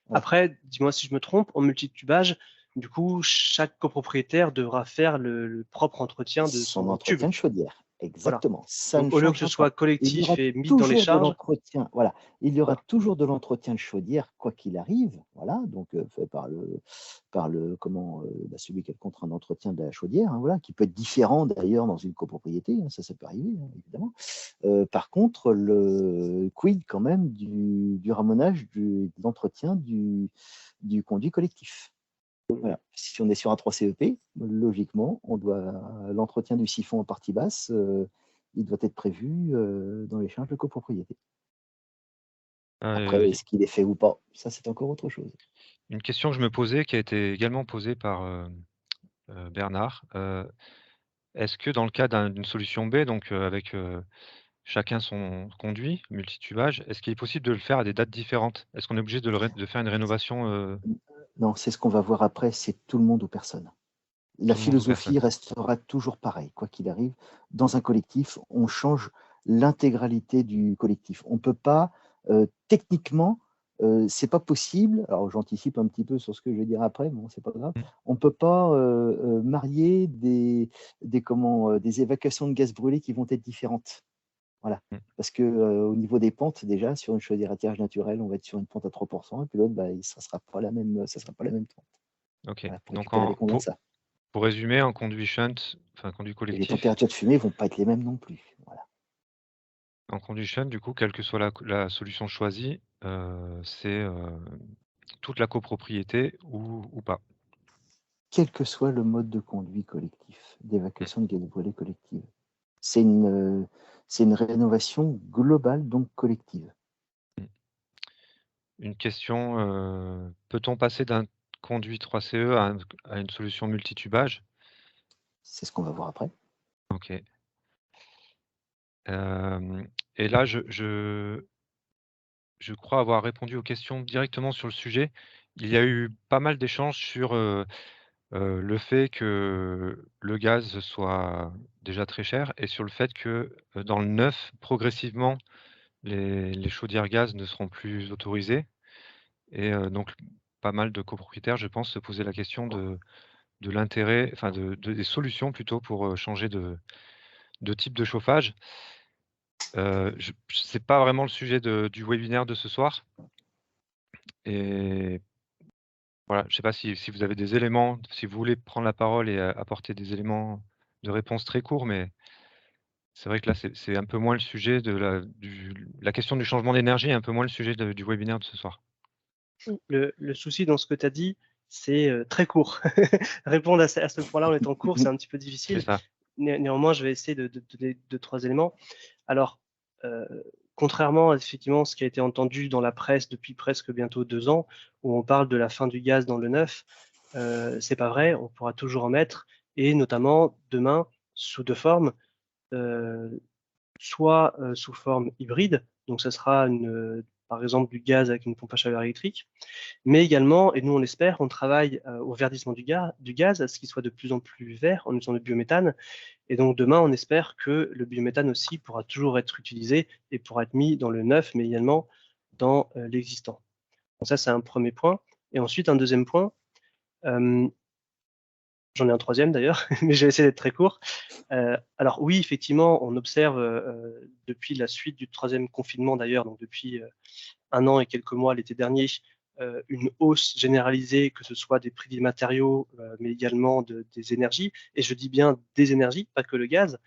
Voilà. Après, dis-moi si je me trompe, en multitubage, du coup, chaque copropriétaire devra faire le propre entretien de Son son tube. entretien de chaudière, Voilà. exactement. Ça ne Donc, au lieu que ce changera soit pas. Il y collectif aura et mis dans les toujours de charges, l'entretien. Voilà, il y aura voilà. toujours de l'entretien de chaudière quoi qu'il arrive. Voilà, donc fait par celui qui a le contrat d'entretien de la chaudière. Hein, voilà, qui peut être différent d'ailleurs dans une copropriété. Hein, ça peut arriver évidemment. Par contre, le quid quand même du ramonage, de l'entretien du conduit collectif. Voilà. Si on est sur un 3CEP, logiquement, l'entretien du siphon en partie basse, il doit être prévu dans les charges de copropriété. Après, est-ce qu'il est fait ou pas? Ça, c'est encore autre chose. Une question que je me posais, qui a été également posée par Bernard. Est-ce que dans le cas d'une solution B, donc avec chacun son conduit, multitubage, est-ce qu'il est possible de le faire à des dates différentes? Est-ce qu'on est obligé de faire une rénovation Non, c'est ce qu'on va voir après, c'est tout le monde ou personne. La tout le monde ou philosophie personne? restera toujours pareille, quoi qu'il arrive. Dans un collectif, on change l'intégralité du collectif. On ne peut pas, techniquement, c'est pas possible. Alors j'anticipe un petit peu sur ce que je vais dire après, bon, c'est pas grave. On ne peut pas marier des évacuations de gaz brûlé qui vont être différentes. Voilà. Parce que au niveau des pentes, déjà, sur une chaudière à tirage naturel, on va être sur une pente à 3%, et puis l'autre, ça sera pas la même pente. Ok. Voilà, pour Donc récupérer les condensats. pour résumer, un conduit shunt, enfin un conduit Et les collectif, températures de fumée vont pas être les mêmes non plus. Voilà. en conduit shunt, du coup, quelle que soit la solution choisie, c'est toute la copropriété ou pas. Quel que soit le mode de conduit collectif, d'évacuation de gaz brûlé collective. C'est une rénovation globale, donc collective. Une question, peut-on passer d'un conduit 3CE à une solution multitubage? C'est ce qu'on va voir après. Ok. Et là, je crois avoir répondu aux questions directement sur le sujet. Il y a eu pas mal d'échanges sur, le fait que le gaz soit déjà très cher et sur le fait que, dans le neuf, progressivement, les chaudières gaz ne seront plus autorisées et donc pas mal de copropriétaires, je pense, se posaient la question de l'intérêt, enfin des solutions plutôt pour, changer de type de chauffage. Je c'est pas vraiment le sujet du webinaire de ce soir et voilà, je sais pas si vous avez des éléments, si vous voulez prendre la parole et apporter des éléments de réponse très courts, mais c'est vrai que là, c'est un peu moins le sujet de la question du changement d'énergie est un peu moins le sujet du webinaire de ce soir. Le souci dans ce que tu as dit, c'est très court. Répondre à ce point-là en étant court, c'est un petit peu C'est difficile. ça. Néanmoins, je vais essayer de donner 2-3 éléments. Alors, contrairement à effectivement ce qui a été entendu dans la presse depuis presque bientôt 2 ans, où on parle de la fin du gaz dans le neuf, c'est pas vrai, on pourra toujours en mettre et notamment demain sous 2 formes, soit sous forme hybride, donc ça sera par exemple du gaz avec une pompe à chaleur électrique, mais également, et nous on l'espère, on travaille au verdissement du gaz, à ce qu'il soit de plus en plus vert en utilisant le biométhane. Et donc demain, on espère que le biométhane aussi pourra toujours être utilisé et pourra être mis dans le neuf, mais également dans l'existant. Donc ça, c'est un premier point. Et ensuite, un deuxième point, j'en ai un troisième d'ailleurs, mais je vais essayer d'être très court. Alors oui, effectivement, on observe depuis la suite du troisième confinement d'ailleurs, donc depuis 1 an et quelques mois l'été dernier, une hausse généralisée, que ce soit des prix des matériaux, mais également des énergies. Et je dis bien des énergies, pas que le gaz,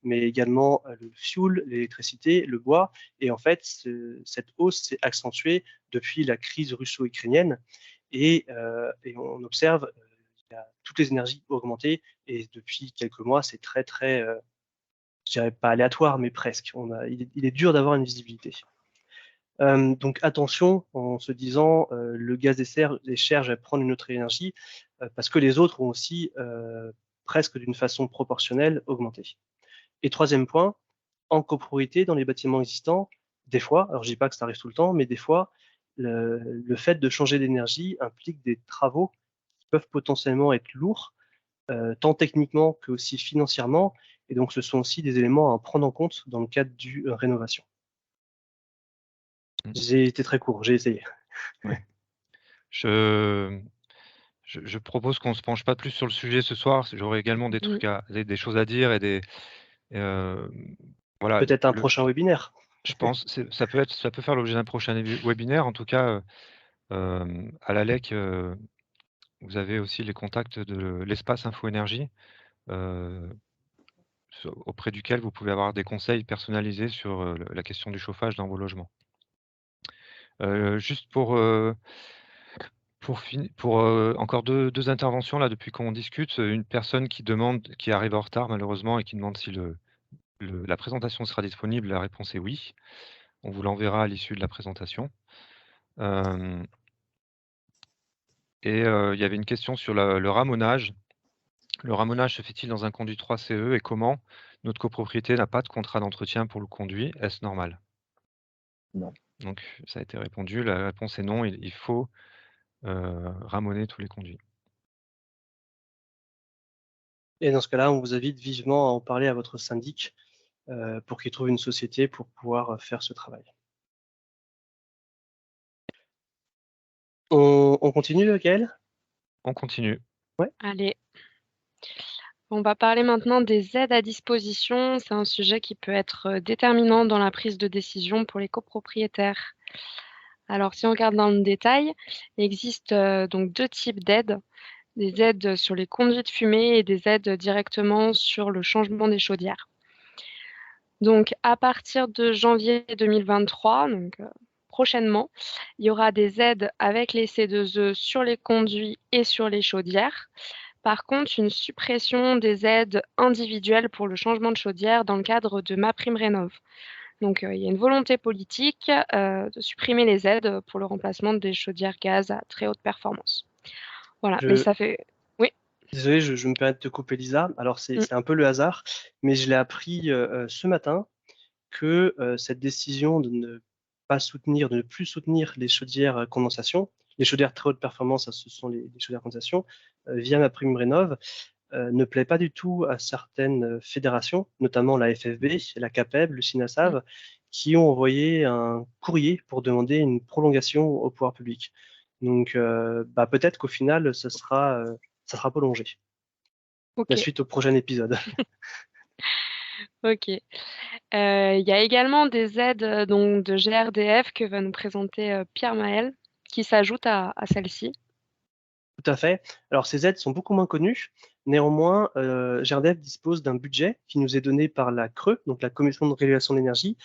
mais également le fioul, l'électricité, le bois. Et en fait, cette hausse s'est accentuée depuis la crise russo-ukrainienne. Et on observe toutes les énergies augmentées. Et depuis quelques mois, c'est très, très, je dirais pas aléatoire, mais presque. Il est dur d'avoir une visibilité. Donc attention en se disant le gaz est cher, je vais prendre une autre énergie, parce que les autres ont aussi presque d'une façon proportionnelle augmenté. Et troisième point, en copropriété, dans les bâtiments existants, des fois, alors je dis pas que ça arrive tout le temps, mais des fois, le fait de changer d'énergie implique des travaux qui peuvent potentiellement être lourds, tant techniquement que aussi financièrement, et donc ce sont aussi des éléments à prendre en compte dans le cadre du rénovation. J'ai été très court, j'ai essayé. Ouais. Je propose qu'on se penche pas plus sur le sujet ce soir. J'aurais également des trucs des choses à dire et voilà. Peut-être un prochain webinaire. Je pense, ça peut faire l'objet d'un prochain webinaire. En tout cas, à l'ALEC, vous avez aussi les contacts de l'espace Info Énergie, auprès duquel vous pouvez avoir des conseils personnalisés sur la question du chauffage dans vos logements. Juste pour encore deux interventions là depuis qu'on discute, une personne qui arrive en retard malheureusement et qui demande si la présentation sera disponible. La réponse est oui. On vous l'enverra à l'issue de la présentation. Et il y avait une question sur le ramonage. Le ramonage se fait-il dans un conduit 3 CE et comment? Notre copropriété n'a pas de contrat d'entretien pour le conduit. Est-ce normal? Non. Donc ça a été répondu. La réponse est non. Il faut ramoner tous les conduits. Et dans ce cas-là, on vous invite vivement à en parler à votre syndic pour qu'il trouve une société pour pouvoir faire ce travail. On continue, Gaël? On continue. Ouais. Allez. On va parler maintenant des aides à disposition. C'est un sujet qui peut être déterminant dans la prise de décision pour les copropriétaires. Alors, si on regarde dans le détail, il existe donc 2 types d'aides. Des aides sur les conduits de fumée et des aides directement sur le changement des chaudières. Donc, à partir de janvier 2023, donc prochainement, il y aura des aides avec les C2E sur les conduits et sur les chaudières. Par contre, une suppression des aides individuelles pour le changement de chaudière dans le cadre de MaPrimeRénov'. Donc, il y a une volonté politique de supprimer les aides pour le remplacement des chaudières gaz à très haute performance. Voilà, mais ça fait... Oui. Désolé, je me permets de te couper, Lisa. Alors, c'est un peu le hasard, mais je l'ai appris ce matin que cette décision de ne plus soutenir les chaudières condensation, les chaudières très haute performance, ce sont les chaudières condensation, via MaPrimeRénov', ne plaît pas du tout à certaines fédérations, notamment la FFB, la CAPEB, le SINASAV, qui ont envoyé un courrier pour demander une prolongation au pouvoir public. Donc, peut-être qu'au final, ça sera prolongé. La Ok, suite au prochain épisode. ok. Il y a également des aides donc de GRDF que va nous présenter Pierre Maël, qui s'ajoutent à celle-ci. Tout à fait. Alors, ces aides sont beaucoup moins connues. Néanmoins, GRDF dispose d'un budget qui nous est donné par la CRE, donc la Commission de régulation de l'énergie,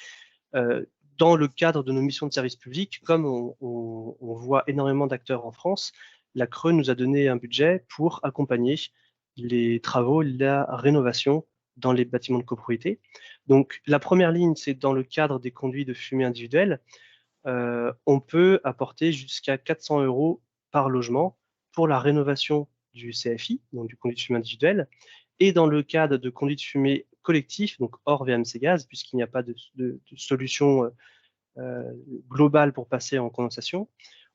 dans le cadre de nos missions de service public. Comme on voit énormément d'acteurs en France, la CRE nous a donné un budget pour accompagner les travaux, la rénovation dans les bâtiments de copropriété. Donc, la première ligne, c'est dans le cadre des conduits de fumée individuels. On peut apporter jusqu'à 400 € par logement pour la rénovation du CFI, donc du conduit de fumée individuel, et dans le cadre de conduits de fumée collectif, donc hors VMC gaz, puisqu'il n'y a pas de solution globale pour passer en condensation.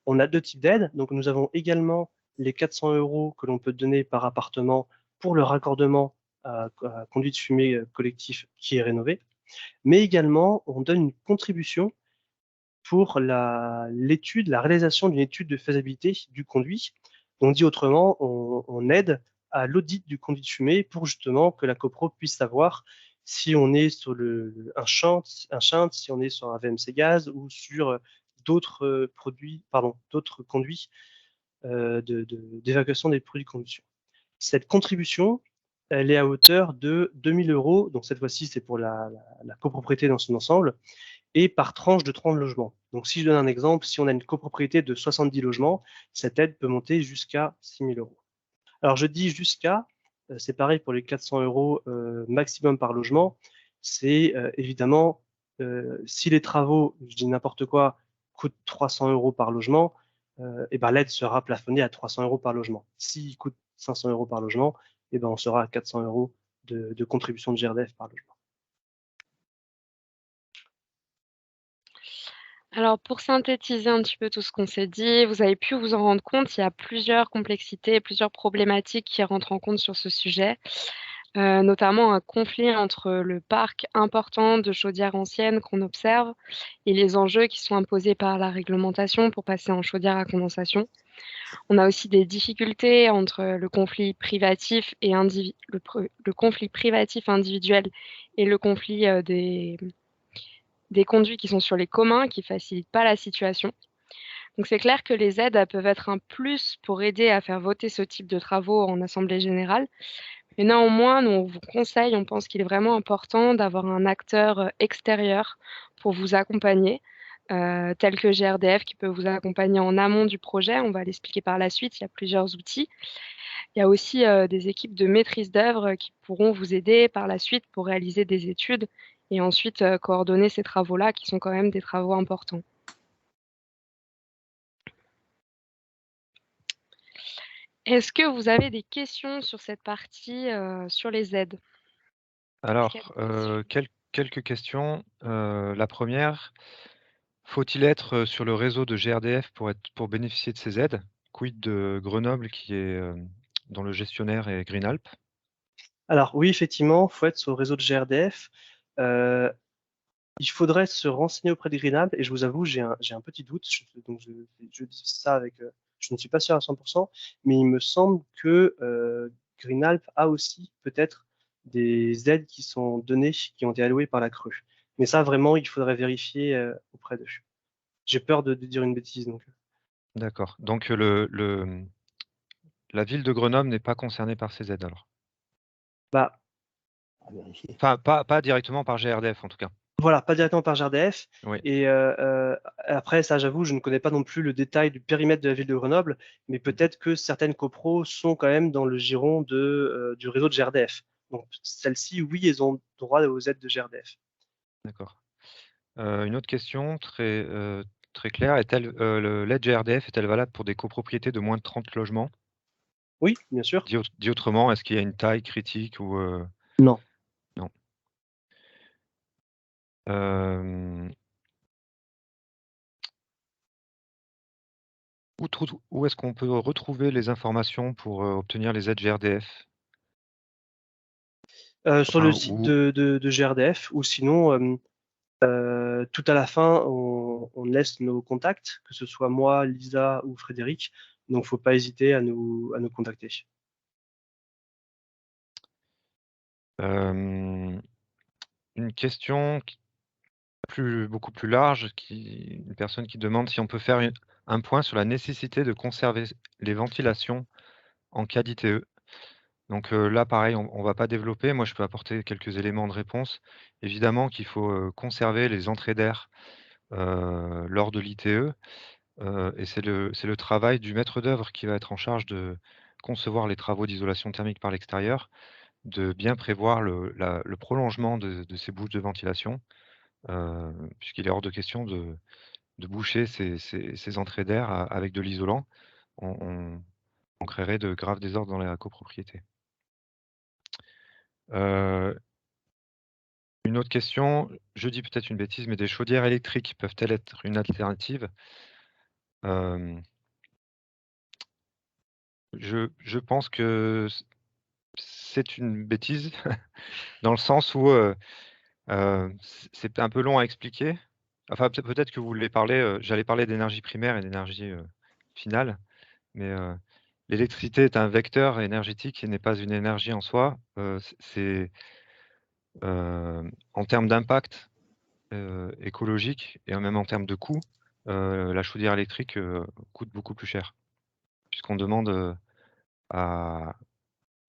On a 2 types d'aides. Donc, nous avons également les 400 € que l'on peut donner par appartement pour le raccordement à conduit de fumée collectif qui est rénové. Mais également, on donne une contribution pour la réalisation d'une étude de faisabilité du conduit. Donc, dit autrement, on aide à l'audit du conduit de fumée pour justement que la copro puisse savoir si on est sur un shunt, si on est sur un VMC gaz ou sur d'autres d'autres conduits d'évacuation des produits de combustion. Cette contribution, elle est à hauteur de 2 000 €. Donc, cette fois-ci, c'est pour la copropriété dans son ensemble et par tranche de 30 logements. Donc, si je donne un exemple, si on a une copropriété de 70 logements, cette aide peut monter jusqu'à 6 000 €. Alors, je dis jusqu'à, c'est pareil pour les 400 € maximum par logement. C'est évidemment, si les travaux, je dis n'importe quoi, coûtent 300 € par logement, l'aide sera plafonnée à 300 € par logement. S'il coûte 500 € par logement, on sera à 400 € de contribution de GRDF par logement. Alors, pour synthétiser un petit peu tout ce qu'on s'est dit, vous avez pu vous en rendre compte, il y a plusieurs complexités, plusieurs problématiques qui rentrent en compte sur ce sujet, notamment un conflit entre le parc important de chaudières anciennes qu'on observe et les enjeux qui sont imposés par la réglementation pour passer en chaudière à condensation. On a aussi des difficultés entre le conflit privatif et le conflit privatif individuel et le conflit des conduits qui sont sur les communs, qui facilitent pas la situation. Donc c'est clair que les aides, elles peuvent être un plus pour aider à faire voter ce type de travaux en assemblée générale. Mais néanmoins, nous, on vous conseille, on pense qu'il est vraiment important d'avoir un acteur extérieur pour vous accompagner, tel que GRDF qui peut vous accompagner en amont du projet. On va l'expliquer par la suite, il y a plusieurs outils. Il y a aussi des équipes de maîtrise d'œuvre qui pourront vous aider par la suite pour réaliser des études et ensuite coordonner ces travaux-là qui sont quand même des travaux importants. Est-ce que vous avez des questions sur cette partie, sur les aides? Alors, Est-ce qu'il y a des questions? quelques questions. La première, faut-il être sur le réseau de GRDF pour bénéficier de ces aides? Quid de Grenoble qui est, dont le gestionnaire est Greenalp? Alors oui, effectivement, il faut être sur le réseau de GRDF. Il faudrait se renseigner auprès de Greenalp et je vous avoue, j'ai un petit doute. Donc je dis ça avec, je ne suis pas sûr à 100%, mais il me semble que Greenalp a aussi peut-être des aides qui sont données, qui ont été allouées par la CRE. Mais ça, vraiment, il faudrait vérifier auprès d'eux. J'ai peur de dire une bêtise. Donc. D'accord. Donc la ville de Grenoble n'est pas concernée par ces aides alors? Bah, À vérifier. Enfin, pas directement par GRDF en tout cas? Voilà, pas directement par GRDF. Oui. Et après, ça, j'avoue, je ne connais pas non plus le détail du périmètre de la ville de Grenoble, mais peut-être que certaines copros sont quand même dans le giron du réseau de GRDF. Donc, celles-ci, oui, elles ont droit aux aides de GRDF. D'accord. Une autre question très, très claire, l'aide GRDF est-elle valable pour des copropriétés de moins de 30 logements? Oui, bien sûr. Dit autrement, est-ce qu'il y a une taille critique ou Non. non? Euh, où est-ce qu'on peut retrouver les informations pour obtenir les aides GRDF? Sur le Enfin, site de GRDF, ou sinon, tout à la fin, on laisse nos contacts, que ce soit moi, Lisa ou Frédéric. Donc, faut pas hésiter à nous contacter. une question beaucoup plus large, une personne qui demande si on peut faire un point sur la nécessité de conserver les ventilations en cas d'ITE. Donc là, pareil, on ne va pas développer. Moi, je peux apporter quelques éléments de réponse. Évidemment qu'il faut conserver les entrées d'air lors de l'ITE. Et c'est le travail du maître d'œuvre qui va être en charge de concevoir les travaux d'isolation thermique par l'extérieur, de bien prévoir le prolongement de ces bouches de ventilation, puisqu'il est hors de question de boucher ces entrées d'air avec de l'isolant. On créerait de graves désordres dans la copropriété. Une autre question, je dis peut-être une bêtise, mais des chaudières électriques peuvent-elles être une alternative? Je pense que c'est une bêtise dans le sens où c'est un peu long à expliquer. Enfin, peut-être que vous voulez parler, j'allais parler d'énergie primaire et d'énergie finale, mais l'électricité est un vecteur énergétique et n'est pas une énergie en soi. En termes d'impact écologique et même en termes de coût, la chaudière électrique coûte beaucoup plus cher, puisqu'on demande à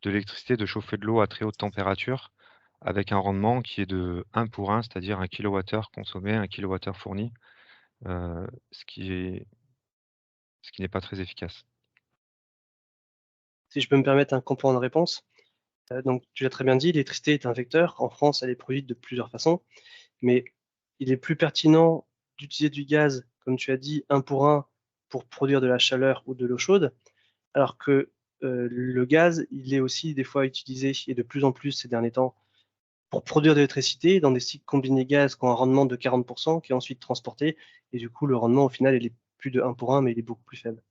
de l'électricité de chauffer de l'eau à très haute température avec un rendement qui est de 1 pour 1, c'est-à-dire 1 kWh consommé, 1 kWh fourni, ce qui n'est pas très efficace. Si je peux me permettre un complément de réponse. Donc, tu l'as très bien dit, l'électricité est un vecteur. En France, elle est produite de plusieurs façons, mais il est plus pertinent d'utiliser du gaz, comme tu as dit, 1 pour 1 pour produire de la chaleur ou de l'eau chaude, alors que le gaz, il est aussi des fois utilisé, et de plus en plus ces derniers temps, pour produire de l'électricité dans des cycles combinés gaz qui ont un rendement de 40%, qui est ensuite transporté, et du coup, le rendement, au final, il est plus de 1 pour 1, mais il est beaucoup plus faible.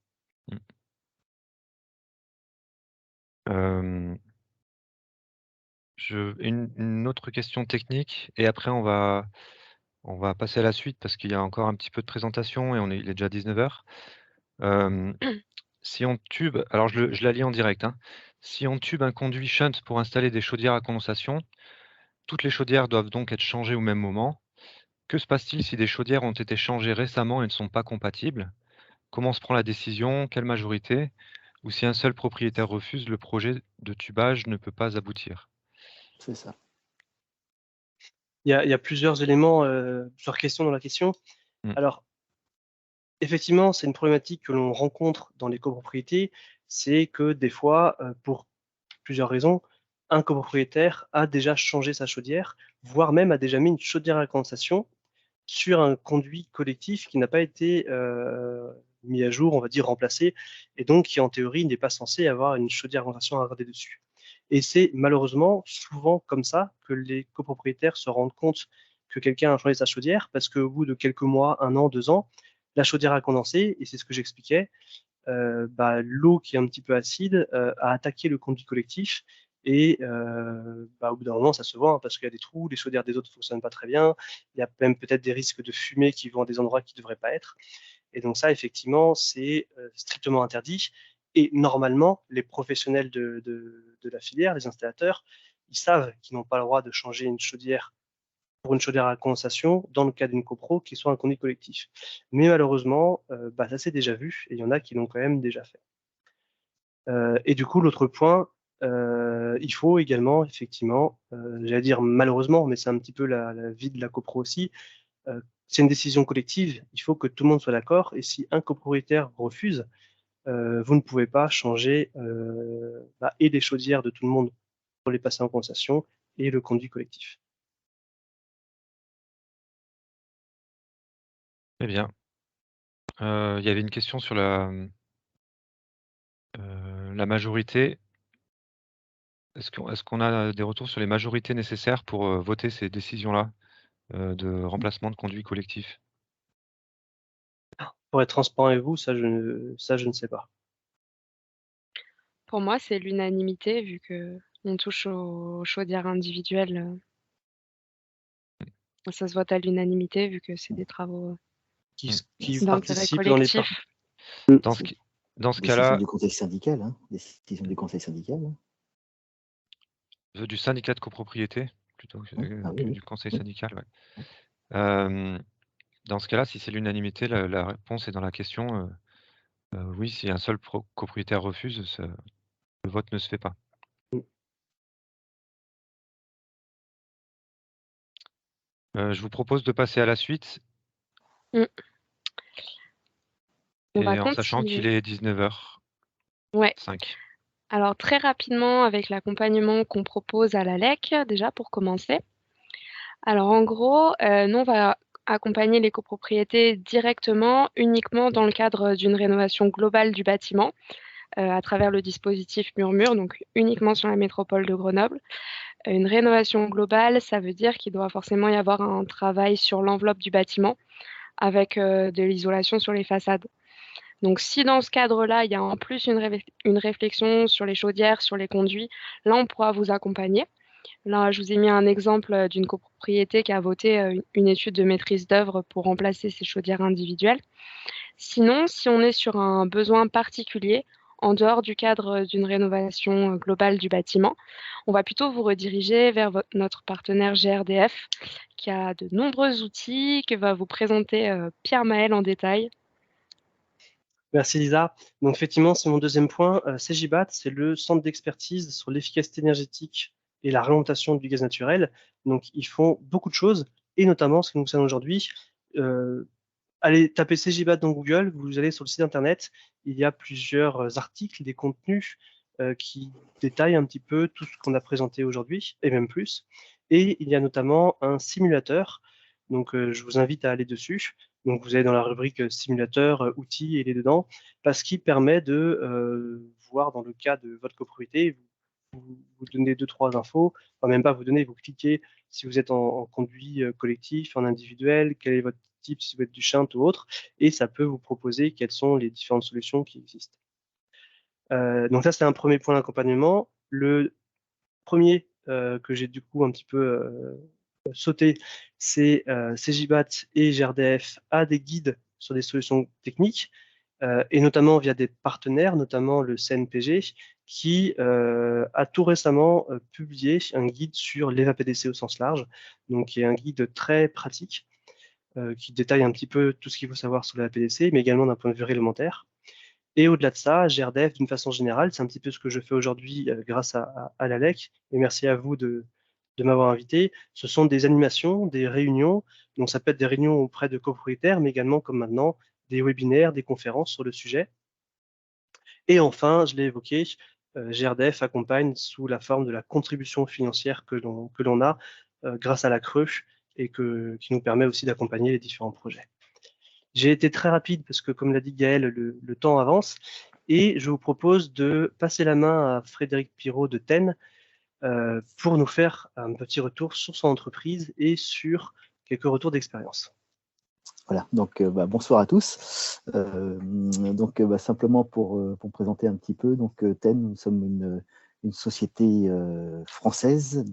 Une autre question technique, et après on va passer à la suite parce qu'il y a encore un petit peu de présentation et il est déjà 19h. Si on tube, alors je la lis en direct, hein. Si on tube un conduit shunt pour installer des chaudières à condensation, toutes les chaudières doivent donc être changées au même moment. Que se passe-t-il si des chaudières ont été changées récemment et ne sont pas compatibles? Comment se prend la décision? Quelle majorité? Ou si un seul propriétaire refuse, le projet de tubage ne peut pas aboutir? C'est ça. Il y a plusieurs éléments, plusieurs questions dans la question. Alors, effectivement, c'est une problématique que l'on rencontre dans les copropriétés, c'est que des fois, pour plusieurs raisons, un copropriétaire a déjà changé sa chaudière, voire même a déjà mis une chaudière à condensation sur un conduit collectif qui n'a pas été mis à jour, on va dire remplacé, et donc qui en théorie n'est pas censé avoir une chaudière à condensation à regarder dessus. Et c'est malheureusement souvent comme ça que les copropriétaires se rendent compte que quelqu'un a changé sa chaudière, parce qu'au bout de quelques mois, 1 an, 2 ans, la chaudière a condensé, et c'est ce que j'expliquais, l'eau qui est un petit peu acide a attaqué le conduit collectif, et au bout d'un moment, ça se voit, hein, parce qu'il y a des trous, les chaudières des autres ne fonctionnent pas très bien, il y a même peut-être des risques de fumée qui vont à des endroits qui ne devraient pas être. Et donc ça, effectivement, c'est strictement interdit. Et normalement, les professionnels de la filière, les installateurs, ils savent qu'ils n'ont pas le droit de changer une chaudière pour une chaudière à condensation dans le cas d'une copro qui soit un conduit collectif. Mais malheureusement, ça s'est déjà vu, et il y en a qui l'ont quand même déjà fait. Et du coup, l'autre point, il faut également, effectivement, j'allais dire malheureusement, mais c'est un petit peu la vie de la copro aussi, c'est une décision collective, il faut que tout le monde soit d'accord, et si un copropriétaire refuse, vous ne pouvez pas changer et les chaudières de tout le monde pour les passer en condensation et le conduit collectif. Très bien. Il y avait une question sur la majorité. Est-ce qu'on a des retours sur les majorités nécessaires pour voter ces décisions-là? de remplacement de conduits collectifs? Pour être transparent avec vous, ça je ne sais pas. Pour moi, c'est l'unanimité vu qu'on touche aux chaudières individuelles, ça se vote à l'unanimité vu que c'est des travaux, Qui, Mm. qui d'intérêt participent dans les collectif. Dans ce, dans ce Décision cas-là, du conseil syndical, hein, décision du conseil syndical. du syndicat de copropriété plutôt Ah oui, oui. du conseil Oui. syndical, ouais. Dans ce cas-là, si c'est l'unanimité, la réponse est dans la question. Oui, si un seul copropriétaire refuse, le vote ne se fait pas. Je vous propose de passer à la suite, Mmh. On va et en sachant qu'il continuer. est 19h05. Ouais. Alors très rapidement avec l'accompagnement qu'on propose à la LEC, déjà pour commencer. Alors en gros, nous on va accompagner les copropriétés directement, uniquement dans le cadre d'une rénovation globale du bâtiment, à travers le dispositif Murmure, donc uniquement sur la métropole de Grenoble. Une rénovation globale, ça veut dire qu'il doit forcément y avoir un travail sur l'enveloppe du bâtiment avec, de l'isolation sur les façades. Donc si dans ce cadre-là, il y a en plus une réflexion sur les chaudières, sur les conduits, là on pourra vous accompagner. Là, je vous ai mis un exemple, d'une copropriété qui a voté, une étude de maîtrise d'œuvre pour remplacer ses chaudières individuelles. Sinon, si on est sur un besoin particulier, en dehors du cadre, d'une rénovation, globale du bâtiment, on va plutôt vous rediriger vers notre partenaire GRDF qui a de nombreux outils, que va vous présenter, Pierre Maël en détail. Merci Lisa. Donc effectivement, c'est mon deuxième point. CEGIBAT, c'est le centre d'expertise sur l'efficacité énergétique et la réglementation du gaz naturel. Donc ils font beaucoup de choses, et notamment ce qui nous concerne aujourd'hui. Allez taper CEGIBAT dans Google, vous allez sur le site internet, il y a plusieurs articles, des contenus qui détaillent un petit peu tout ce qu'on a présenté aujourd'hui, et même plus. Et il y a notamment un simulateur, donc je vous invite à aller dessus. Donc vous allez dans la rubrique simulateur, outils, et il est dedans, parce qu'il permet de voir dans le cas de votre copropriété, vous donnez 2-3 infos, enfin même pas vous donnez, vous cliquez si vous êtes en conduit collectif, en individuel, quel est votre type, si vous êtes du shunt ou autre, et ça peut vous proposer quelles sont les différentes solutions qui existent. Donc ça, c'est un premier point d'accompagnement. Le premier que j'ai du coup un petit peu sauté, c'est CEGIBAT et GRDF a des guides sur des solutions techniques, et notamment via des partenaires, notamment le CNPG, qui a tout récemment publié un guide sur l'EVA-PDC au sens large, donc qui est un guide très pratique, qui détaille un petit peu tout ce qu'il faut savoir sur l'EVA-PDC, mais également d'un point de vue réglementaire. Et au-delà de ça, GRDF, d'une façon générale, c'est un petit peu ce que je fais aujourd'hui grâce à la LEC, et merci à vous de m'avoir invité. Ce sont des animations, des réunions, donc ça peut être des réunions auprès de copropriétaires, mais également, comme maintenant, des webinaires, des conférences sur le sujet. Et enfin, je l'ai évoqué, GRDF accompagne sous la forme de la contribution financière que l'on a grâce à la CRE, et qui nous permet aussi d'accompagner les différents projets. J'ai été très rapide parce que, comme l'a dit Gaël, le temps avance, et je vous propose de passer la main à Frédéric Pirot de TEN pour nous faire un petit retour sur son entreprise et sur quelques retours d'expérience. Voilà, donc bonsoir à tous. Simplement pour présenter un petit peu, donc TEN, nous sommes une société française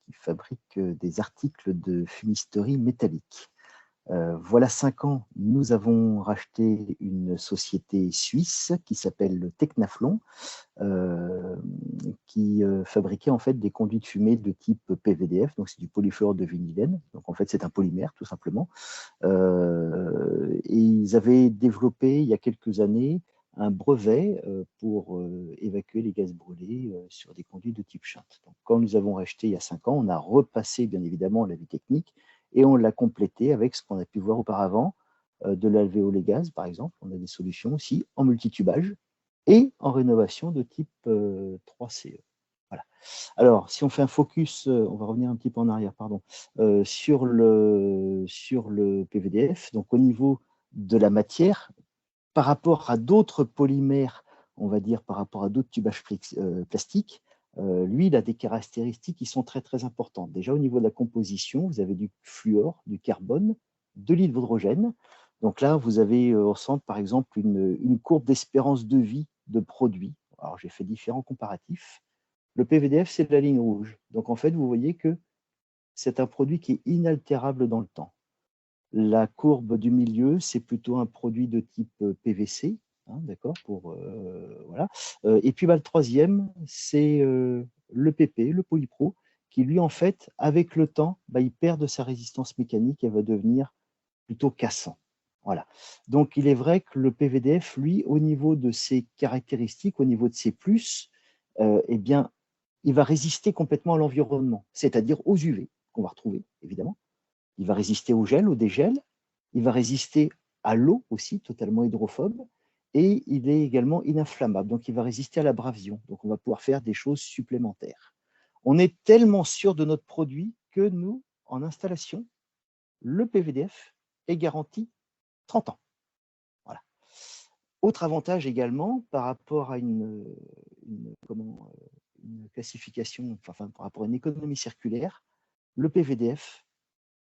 qui fabrique des articles de fumisterie métallique. Voilà 5 ans, nous avons racheté une société suisse qui s'appelle Technaflon, qui fabriquait en fait des conduits de fumée de type PVDF, donc c'est du polyfluor de vinylène, donc en fait c'est un polymère tout simplement. Et ils avaient développé il y a quelques années un brevet pour évacuer les gaz brûlés sur des conduits de type shunt. Donc, quand nous avons racheté il y a 5 ans, on a repassé bien évidemment la vie technique et on l'a complété avec ce qu'on a pu voir auparavant, de l'alvéolé gaz par exemple. On a des solutions aussi en multitubage et en rénovation de type 3CE. Voilà. Alors, si on fait un focus, on va revenir un petit peu en arrière, pardon, sur le PVDF, donc au niveau de la matière, par rapport à d'autres polymères, on va dire par rapport à d'autres tubages plastiques, lui, il a des caractéristiques qui sont très, très importantes. Déjà, au niveau de la composition, vous avez du fluor, du carbone, de l'hydrogène. Donc là, vous avez au centre, par exemple, une courbe d'espérance de vie de produits. Alors, j'ai fait différents comparatifs. Le PVDF, c'est de la ligne rouge. Donc, en fait, vous voyez que c'est un produit qui est inaltérable dans le temps. La courbe du milieu, c'est plutôt un produit de type PVC, hein, d'accord, voilà. Et puis le troisième, c'est le PP, le polypro, qui lui, en fait, avec le temps, il perd de sa résistance mécanique et va devenir plutôt cassant. Voilà. Donc, il est vrai que le PVDF, lui, au niveau de ses caractéristiques, au niveau de ses plus, eh bien, il va résister complètement à l'environnement, c'est-à-dire aux UV qu'on va retrouver, évidemment. Il va résister au gel, au dégel. Il va résister à l'eau aussi, totalement hydrophobe. Et il est également ininflammable, donc il va résister à l'abrasion. Donc on va pouvoir faire des choses supplémentaires. On est tellement sûr de notre produit que nous, en installation, le PVDF est garanti 30 ans. Voilà. Autre avantage également par rapport à une classification, enfin par rapport à une économie circulaire, le PVDF,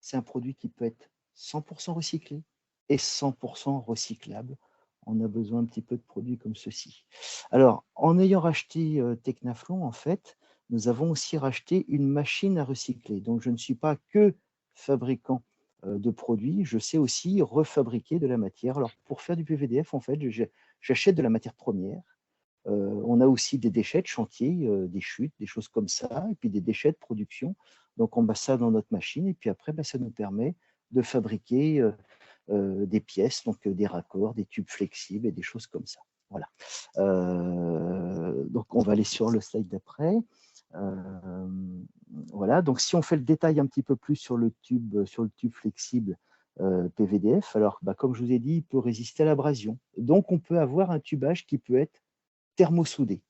c'est un produit qui peut être 100% recyclé et 100% recyclable. On a besoin un petit peu de produits comme ceci. Alors, en ayant racheté Technaflon, en fait, nous avons aussi racheté une machine à recycler. Donc, je ne suis pas que fabricant de produits, je sais aussi refabriquer de la matière. Alors, pour faire du PVDF, en fait, j'achète de la matière première. On a aussi des déchets de chantier, des chutes, des choses comme ça, et puis des déchets de production. Donc, on met ça dans notre machine, et puis après, ça nous permet de fabriquer des pièces, donc des raccords, des tubes flexibles et des choses comme ça. Voilà. Donc, on va aller sur le slide d'après. Voilà. Donc, si on fait le détail un petit peu plus sur le tube flexible PVDF, alors, comme je vous ai dit, il peut résister à l'abrasion. Donc, on peut avoir un tubage qui peut être thermosoudé.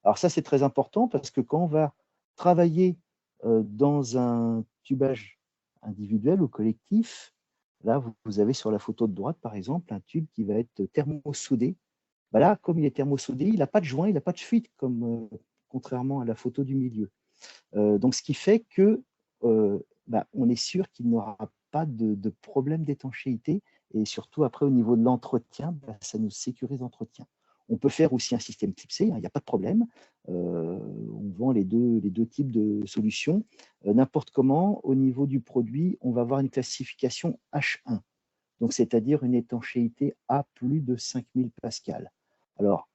Alors ça, c'est très important parce que quand on va travailler dans un tubage individuel ou collectif, là, vous avez sur la photo de droite, par exemple, un tube qui va être thermosoudé. Là, comme il est thermosoudé, il n'a pas de joint, il n'a pas de fuite, comme contrairement à la photo du milieu. Donc, ce qui fait que on est sûr qu'il n'aura pas de problème d'étanchéité et surtout après au niveau de l'entretien, ça nous sécurise l'entretien. On peut faire aussi un système clipsé, il n'y a pas de problème. On vend les deux types de solutions. N'importe comment, au niveau du produit, on va avoir une classification H1, donc c'est-à-dire une étanchéité à plus de 5000 pascal. Alors,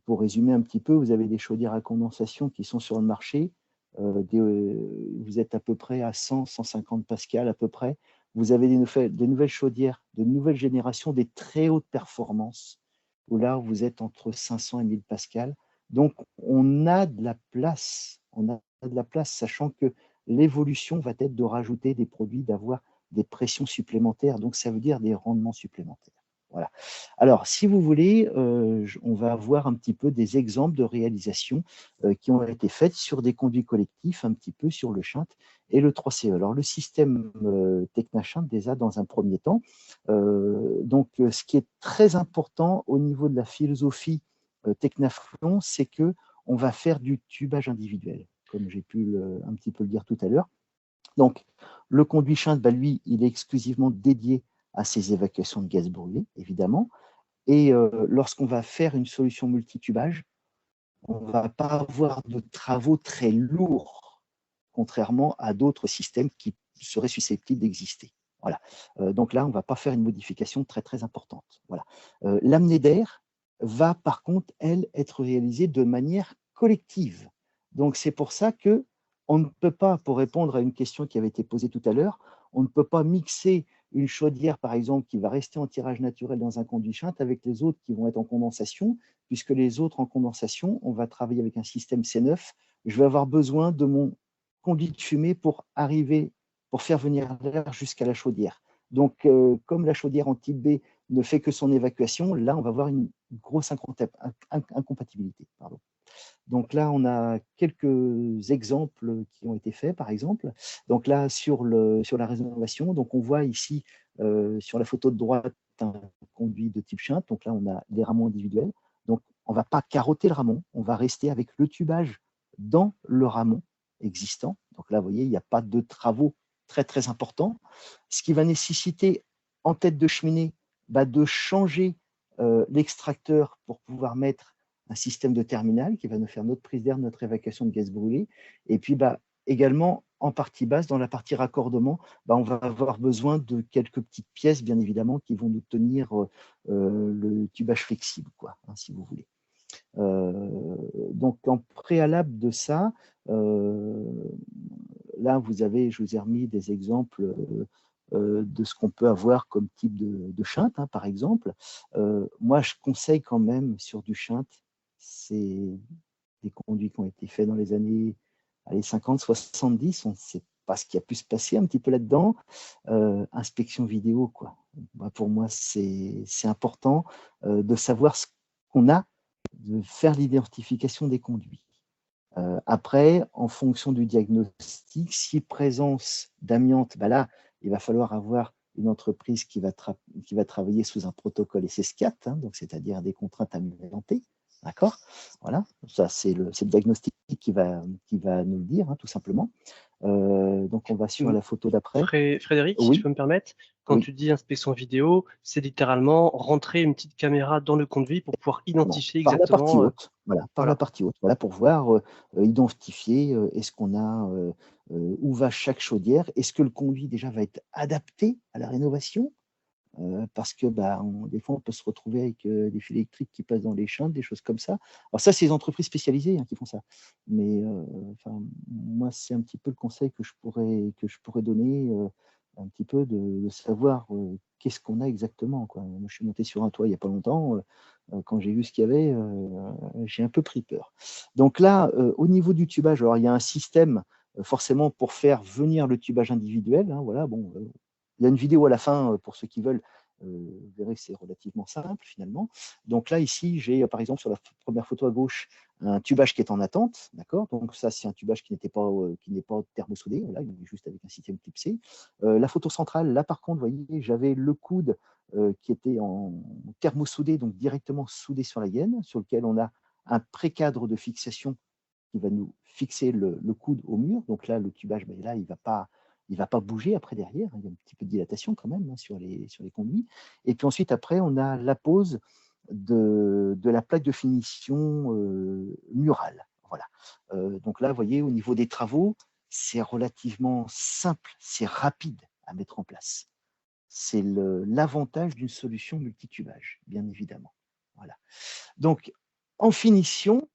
pour résumer un petit peu, vous avez des chaudières à condensation qui sont sur le marché. Vous êtes à peu près à 100-150 pascal à peu près. Vous avez des nouvelles chaudières, de nouvelles générations, des très hautes performances, où là, vous êtes entre 500 et 1000 pascal. Donc, on a de la place, sachant que l'évolution va être de rajouter des produits, d'avoir des pressions supplémentaires, donc ça veut dire des rendements supplémentaires. Voilà. Alors, si vous voulez, on va voir un petit peu des exemples de réalisations qui ont été faites sur des conduits collectifs, un petit peu sur le shunt et le 3CE. Alors, le système TechnaShunt, déjà dans un premier temps, ce qui est très important au niveau de la philosophie Technaflon, c'est que on va faire du tubage individuel, comme j'ai pu un petit peu le dire tout à l'heure. Donc, le conduit shunt, lui, il est exclusivement dédié à ces évacuations de gaz brûlés, évidemment. Et lorsqu'on va faire une solution multitubage, on ne va pas avoir de travaux très lourds, contrairement à d'autres systèmes qui seraient susceptibles d'exister. Voilà. Donc là, on ne va pas faire une modification très, très importante. Voilà. L'amenée d'air va, par contre, elle, être réalisée de manière collective. Donc, c'est pour ça que on ne peut pas, pour répondre à une question qui avait été posée tout à l'heure, on ne peut pas mixer une chaudière, par exemple, qui va rester en tirage naturel dans un conduit shunt avec les autres qui vont être en condensation, puisque les autres en condensation, on va travailler avec un système C9. Je vais avoir besoin de mon conduit de fumée pour faire venir l'air jusqu'à la chaudière. Donc, comme la chaudière en type B ne fait que son évacuation, là, on va avoir une grosse incompatibilité. Pardon. Donc là, on a quelques exemples qui ont été faits, par exemple. Donc là, sur la rénovation, donc on voit ici, sur la photo de droite, un conduit de type shunt. Donc là, on a les rameaux individuels. Donc, on ne va pas carotter le ramon, on va rester avec le tubage dans le ramon existant. Donc là, vous voyez, il n'y a pas de travaux très, très importants. Ce qui va nécessiter en tête de cheminée de changer l'extracteur pour pouvoir mettre un système de terminal qui va nous faire notre prise d'air, notre évacuation de gaz brûlé. Et puis également en partie basse, dans la partie raccordement, on va avoir besoin de quelques petites pièces, bien évidemment, qui vont nous tenir le tubage flexible, quoi, hein, si vous voulez. Donc en préalable de ça, là je vous ai remis des exemples de ce qu'on peut avoir comme type de shunt, hein, par exemple. Moi, je conseille quand même sur du shunt, c'est des conduits qui ont été faits dans les années 50, 70, on ne sait pas ce qui a pu se passer un petit peu là-dedans. Inspection vidéo, quoi. Pour moi, c'est important de savoir ce qu'on a, de faire l'identification des conduits. Après, en fonction du diagnostic, si présence d'amiante, là, il va falloir avoir une entreprise qui va travailler sous un protocole SS4, hein, donc c'est-à-dire des contraintes amiantées. D'accord. Voilà, ça c'est le diagnostic qui va nous le dire, hein, tout simplement. Donc on va sur la photo d'après. Frédéric, oui. si je peux me permettre, quand tu dis inspection vidéo, c'est littéralement rentrer une petite caméra dans le conduit pour pouvoir identifier par exactement. La partie haute, par la partie haute, pour voir identifier est-ce qu'on a où va chaque chaudière, est-ce que le conduit déjà va être adapté à la rénovation. Parce que des fois, on peut se retrouver avec des fils électriques qui passent dans les shunts, des choses comme ça. Alors ça, c'est les entreprises spécialisées, hein, qui font ça. Mais moi, c'est un petit peu le conseil que je pourrais donner, un petit peu de savoir qu'est-ce qu'on a exactement, quoi. Moi, je suis monté sur un toit il n'y a pas longtemps. Quand j'ai vu ce qu'il y avait, j'ai un peu pris peur. Donc là, au niveau du tubage, alors il y a un système forcément pour faire venir le tubage individuel. Hein, voilà, bon. Il y a une vidéo à la fin pour ceux qui veulent. Vous verrez que c'est relativement simple finalement. Donc là, ici, j'ai par exemple sur la première photo à gauche un tubage qui est en attente. D'accord. Donc ça, c'est un tubage qui n'est pas thermosoudé. Là, il est juste avec un système type C. La photo centrale, là par contre, vous voyez, j'avais le coude qui était en thermosoudé, donc directement soudé sur la gaine, sur lequel on a un pré-cadre de fixation qui va nous fixer le coude au mur. Donc là, le tubage, là, il ne va pas bouger après derrière. Il y a un petit peu de dilatation quand même, hein, sur les conduits. Et puis ensuite, après, on a la pose de la plaque de finition murale. Voilà. Donc là, vous voyez, au niveau des travaux, c'est relativement simple, c'est rapide à mettre en place. C'est l'avantage d'une solution multitubage, bien évidemment. Voilà. Donc, en finition,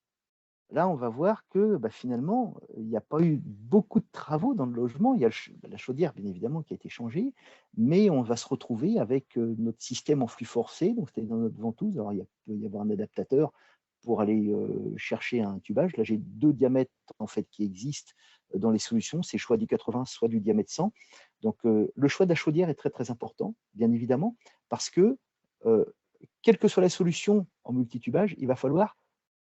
là, on va voir que finalement, il n'y a pas eu beaucoup de travaux dans le logement. Il y a la chaudière, bien évidemment, qui a été changée, mais on va se retrouver avec notre système en flux forcé, donc c'est dans notre ventouse. Alors, il peut y avoir un adaptateur pour aller chercher un tubage. Là, j'ai 2 diamètres en fait qui existent dans les solutions. C'est soit du 80, soit du diamètre 100. Donc, le choix de la chaudière est très, très important, bien évidemment, parce que, quelle que soit la solution en multitubage, il va falloir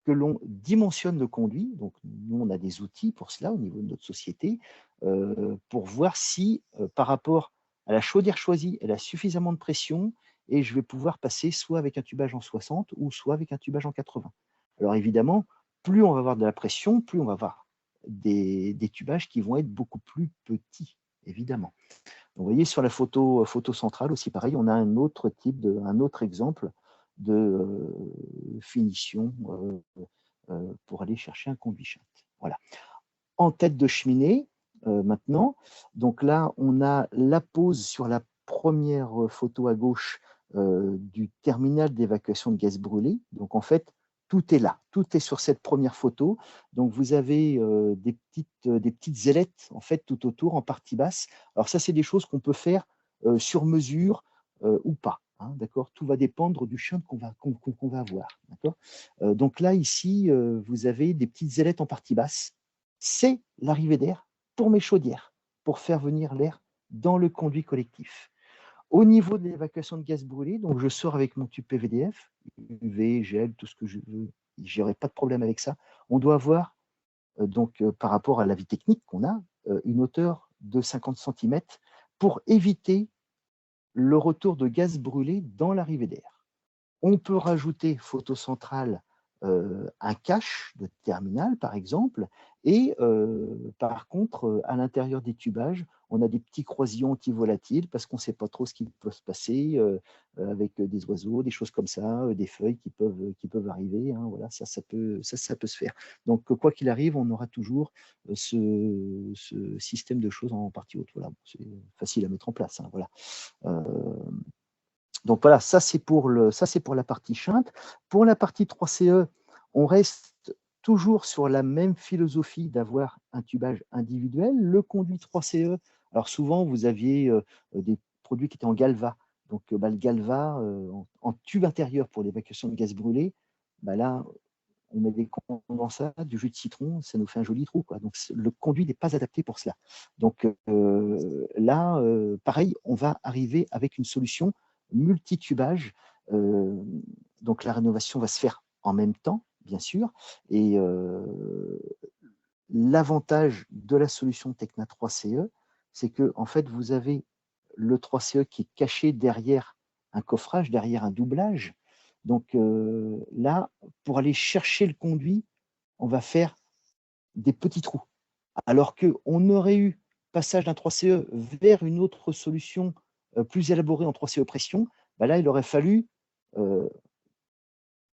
que l'on dimensionne le conduit. Donc, nous, on a des outils pour cela au niveau de notre société, pour voir si, par rapport à la chaudière choisie, elle a suffisamment de pression et je vais pouvoir passer soit avec un tubage en 60 ou soit avec un tubage en 80. Alors, évidemment, plus on va avoir de la pression, plus on va avoir des tubages qui vont être beaucoup plus petits, évidemment. Donc, vous voyez, sur la photo centrale aussi, pareil, on a un autre exemple de finition pour aller chercher un conduit shunt. Voilà. En tête de cheminée, maintenant, donc là, on a la pose sur la première photo à gauche du terminal d'évacuation de gaz brûlé. Donc en fait, tout est là, tout est sur cette première photo. Donc vous avez des petites ailettes en fait tout autour en partie basse. Alors ça, c'est des choses qu'on peut faire sur mesure ou pas. Hein, d'accord. Tout va dépendre du shunt qu'on va avoir. D'accord. Donc là, ici, vous avez des petites ailettes en partie basse. C'est l'arrivée d'air pour mes chaudières, pour faire venir l'air dans le conduit collectif. Au niveau de l'évacuation de gaz brûlé, donc je sors avec mon tube PVDF, UV, gel, tout ce que je veux, je n'aurai pas de problème avec ça. On doit avoir, par rapport à la vie technique qu'on a, une hauteur de 50 cm pour éviter le retour de gaz brûlé dans l'arrivée d'air. On peut rajouter photo centrale un cache de terminal, par exemple, et par contre, à l'intérieur des tubages, on a des petits croisillons antivolatiles parce qu'on ne sait pas trop ce qui peut se passer avec des oiseaux, des choses comme ça, des feuilles qui peuvent arriver. Hein, voilà, ça peut se faire. Donc, quoi qu'il arrive, on aura toujours ce système de choses en partie haute. Voilà, c'est facile à mettre en place. Hein, voilà. Donc voilà, ça c'est pour la partie shunt. Pour la partie 3CE, on reste toujours sur la même philosophie d'avoir un tubage individuel. Le conduit 3CE, alors souvent vous aviez des produits qui étaient en galva. Donc le galva en tube intérieur pour l'évacuation de gaz brûlé, là on met des condensats, du jus de citron, ça nous fait un joli trou, quoi. Donc le conduit n'est pas adapté pour cela. Donc là, pareil, on va arriver avec une solution multitubage. Donc la rénovation va se faire en même temps, bien sûr. Et l'avantage de la solution Tecna 3CE, c'est que en fait, vous avez le 3CE qui est caché derrière un coffrage, derrière un doublage. Donc là, pour aller chercher le conduit, on va faire des petits trous. Alors qu'on aurait eu passage d'un 3CE vers une autre solution plus élaborée en 3CE pression, là, il aurait fallu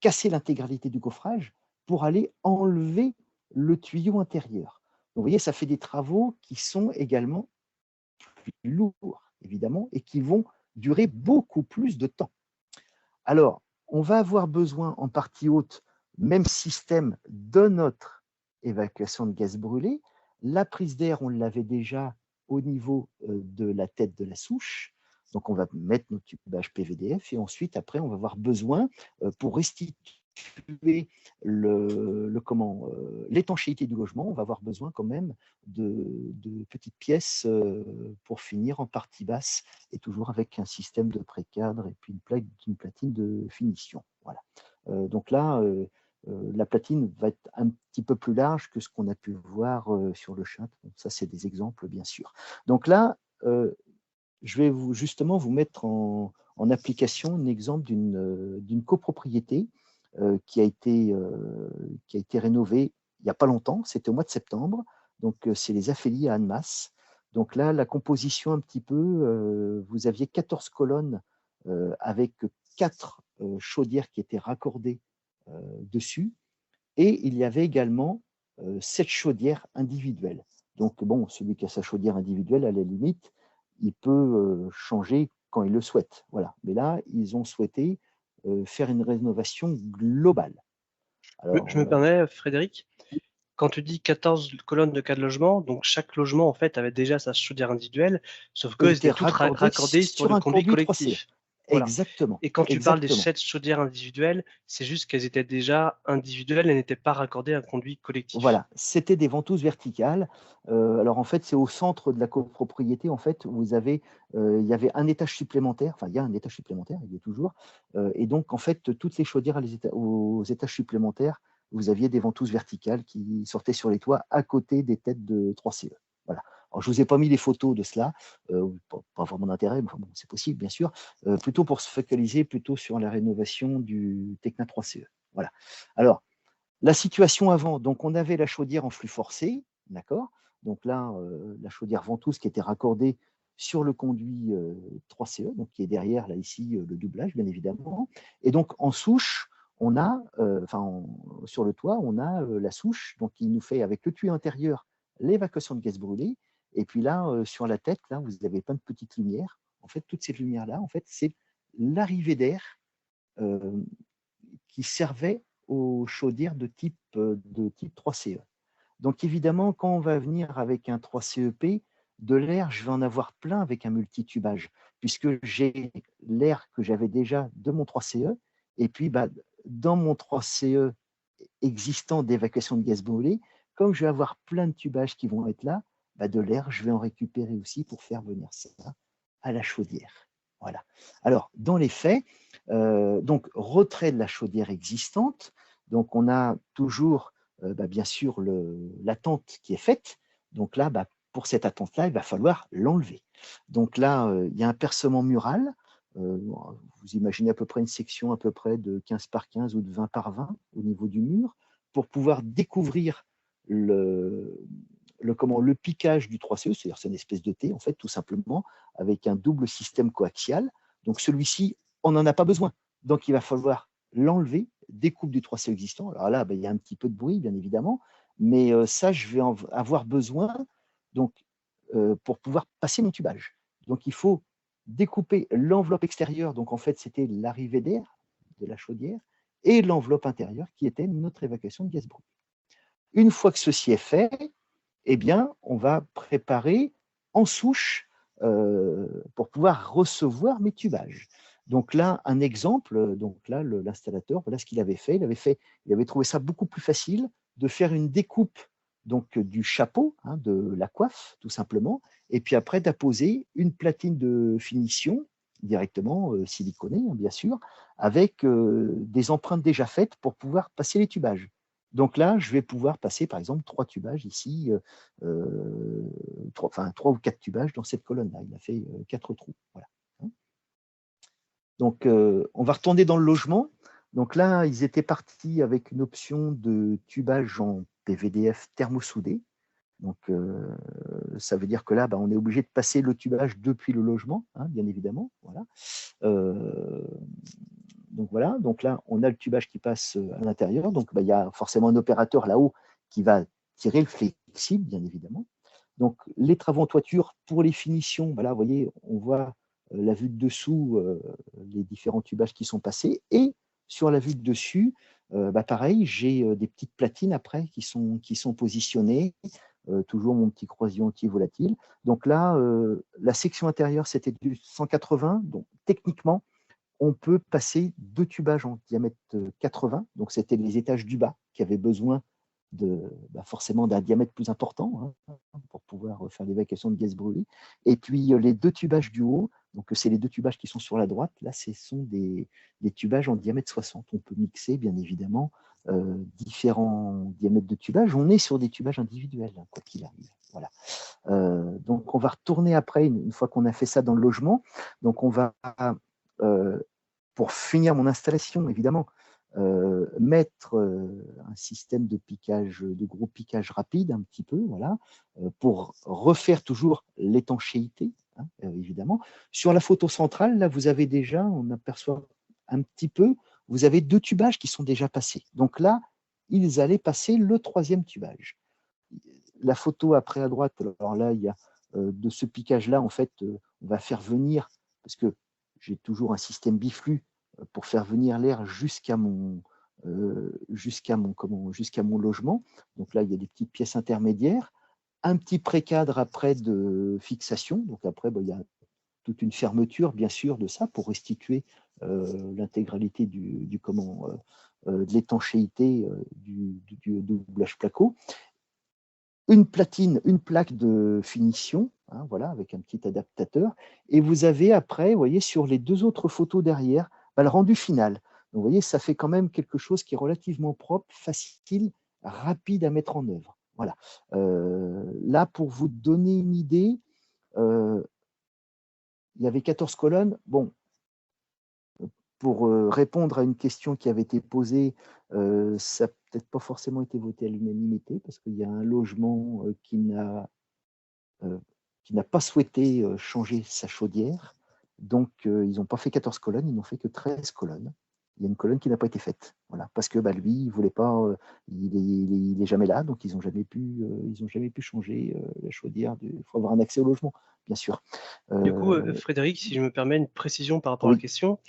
casser l'intégralité du coffrage pour aller enlever le tuyau intérieur. Donc, vous voyez, ça fait des travaux qui sont également plus lourds, évidemment, et qui vont durer beaucoup plus de temps. Alors, on va avoir besoin en partie haute, même système de notre évacuation de gaz brûlé. La prise d'air, on l'avait déjà au niveau de la tête de la souche. Donc, on va mettre notre tubage PVDF et ensuite, après, on va avoir besoin pour restituer l'étanchéité du logement, on va avoir besoin quand même de petites pièces pour finir en partie basse et toujours avec un système de pré-cadre et puis une platine de finition. Voilà. Donc là, la platine va être un petit peu plus large que ce qu'on a pu voir sur le chat. Donc ça, c'est des exemples, bien sûr. Donc là, je vais justement vous mettre en application un exemple d'une copropriété qui a été rénovée il n'y a pas longtemps, c'était au mois de septembre. Donc, c'est les Aphélies à Annemasse. Donc là, la composition un petit peu, vous aviez 14 colonnes avec 4 chaudières qui étaient raccordées dessus. Et il y avait également 7 chaudières individuelles. Donc, bon, celui qui a sa chaudière individuelle, à la limite, il peut changer quand il le souhaite. Voilà. Mais là, ils ont souhaité faire une rénovation globale. Alors, je me permets, Frédéric, quand tu dis 14 colonnes de 4 logements, donc chaque logement en fait avait déjà sa chaudière individuelle, sauf qu'elles étaient toutes raccordées sur le conduit collectif. Voilà. Exactement. Et quand tu parles des 7 chaudières individuelles, c'est juste qu'elles étaient déjà individuelles et n'étaient pas raccordées à un conduit collectif. Voilà, c'était des ventouses verticales. Alors en fait, c'est au centre de la copropriété. En fait, vous avez, il y avait un étage supplémentaire. Enfin, il y a un étage supplémentaire, il y est toujours. Et donc en fait, toutes les chaudières aux étages supplémentaires, vous aviez des ventouses verticales qui sortaient sur les toits à côté des têtes de 3CE. Voilà. Alors, je ne vous ai pas mis les photos de cela, pas vraiment d'intérêt, mais enfin, bon, c'est possible, bien sûr, plutôt pour se focaliser plutôt sur la rénovation du Tecna 3CE. Voilà. Alors, la situation avant, donc on avait la chaudière en flux forcé, d'accord. Donc là, la chaudière ventouse qui était raccordée sur le conduit 3CE, donc qui est derrière, là, ici, le doublage, bien évidemment. Et donc, en souche, on a, sur le toit, on a la souche, donc qui nous fait, avec le tuyau intérieur, l'évacuation de gaz brûlé. Et puis là, sur la tête, là, vous avez plein de petites lumières. En fait, toutes ces lumières-là, en fait, c'est l'arrivée d'air qui servait aux chaudières de type 3CE. Donc évidemment, quand on va venir avec un 3CEP, de l'air, je vais en avoir plein avec un multitubage, puisque j'ai l'air que j'avais déjà de mon 3CE, et puis dans mon 3CE existant d'évacuation de gaz brûlé, comme je vais avoir plein de tubages qui vont être là, de l'air, je vais en récupérer aussi pour faire venir ça à la chaudière. Voilà. Alors, dans les faits, donc retrait de la chaudière existante, donc on a toujours bien sûr l'attente qui est faite. Donc là, pour cette attente-là, il va falloir l'enlever. Donc là, il y a un percement mural vous imaginez à peu près une section à peu près de 15 par 15 ou de 20 par 20 au niveau du mur, pour pouvoir découvrir le piquage du 3CE, c'est-à-dire c'est une espèce de T, en fait, tout simplement, avec un double système coaxial. Donc celui-ci, on n'en a pas besoin. Donc il va falloir l'enlever, découpe du 3CE existant. Alors là, il y a un petit peu de bruit, bien évidemment, mais ça, je vais en avoir besoin donc, pour pouvoir passer mon tubage. Donc il faut découper l'enveloppe extérieure, donc en fait, c'était l'arrivée d'air de la chaudière, et l'enveloppe intérieure qui était notre évacuation de gaz brut. Une fois que ceci est fait, eh bien, on va préparer en souche pour pouvoir recevoir mes tubages. Donc là, un exemple, donc là, l'installateur, voilà ce qu'il avait fait. Il avait trouvé ça beaucoup plus facile de faire une découpe donc, du chapeau, hein, de la coiffe, tout simplement, et puis après d'apposer une platine de finition directement siliconée, hein, bien sûr, avec des empreintes déjà faites pour pouvoir passer les tubages. Donc là, je vais pouvoir passer, par exemple, 3 tubages ici, 3 ou 4 tubages dans cette colonne-là. Il a fait 4 trous. Voilà. Donc, on va retourner dans le logement. Donc là, ils étaient partis avec une option de tubage en PVDF thermosoudé. Donc, ça veut dire que là, on est obligé de passer le tubage depuis le logement, hein, bien évidemment. Voilà. Donc voilà, donc là, on a le tubage qui passe à l'intérieur. Donc, il y a forcément un opérateur là-haut qui va tirer le flexible, bien évidemment. Donc, les travaux en toiture, pour les finitions, voilà, vous voyez, on voit la vue de dessous, les différents tubages qui sont passés. Et sur la vue de dessus, pareil, j'ai des petites platines après qui sont positionnées. Toujours mon petit croisillon anti-volatile. Donc là, la section intérieure, c'était du 180. Donc, techniquement, on peut passer 2 tubages en diamètre 80, donc c'était les étages du bas qui avaient besoin forcément d'un diamètre plus important, hein, pour pouvoir faire l'évacuation de gaz brûlé. Et puis les 2 tubages du haut, donc c'est les 2 tubages qui sont sur la droite, là ce sont des tubages en diamètre 60. On peut mixer bien évidemment différents diamètres de tubage. On est sur des tubages individuels, hein, quoi qu'il arrive. Voilà. Donc on va retourner après, une fois qu'on a fait ça dans le logement. Donc on va pour finir mon installation, évidemment, mettre un système de piquage, de gros piquage rapide, un petit peu, voilà, pour refaire toujours l'étanchéité, hein, évidemment. Sur la photo centrale, là, vous avez déjà, on aperçoit un petit peu, vous avez 2 tubages qui sont déjà passés. Donc là, ils allaient passer le 3e tubage. La photo après à droite, alors là, il y a de ce piquage-là, en fait, on va faire venir, parce que j'ai toujours un système biflux pour faire venir l'air jusqu'à mon logement. Donc là, il y a des petites pièces intermédiaires, un petit précadre après de fixation. Donc après, il y a toute une fermeture, bien sûr, de ça pour restituer l'intégralité de l'étanchéité du doublage placo. Une platine, une plaque de finition, hein, voilà, avec un petit adaptateur. Et vous avez après, vous voyez, sur les 2 autres photos derrière, le rendu final. Donc, vous voyez, ça fait quand même quelque chose qui est relativement propre, facile, rapide à mettre en œuvre. Voilà. Là, pour vous donner une idée, il y avait 14 colonnes. Bon, pour répondre à une question qui avait été posée, ça n'a peut-être pas forcément été voté à l'unanimité, parce qu'il y a un logement qui n'a pas souhaité changer sa chaudière. Donc, ils n'ont pas fait 14 colonnes, ils n'ont fait que 13 colonnes. Il y a une colonne qui n'a pas été faite, voilà, parce que lui, il voulait pas, il est jamais là, donc ils n'ont jamais pu changer la chaudière. Il faut avoir un accès au logement, bien sûr. Du coup, Frédéric, si je me permets une précision par rapport à la question,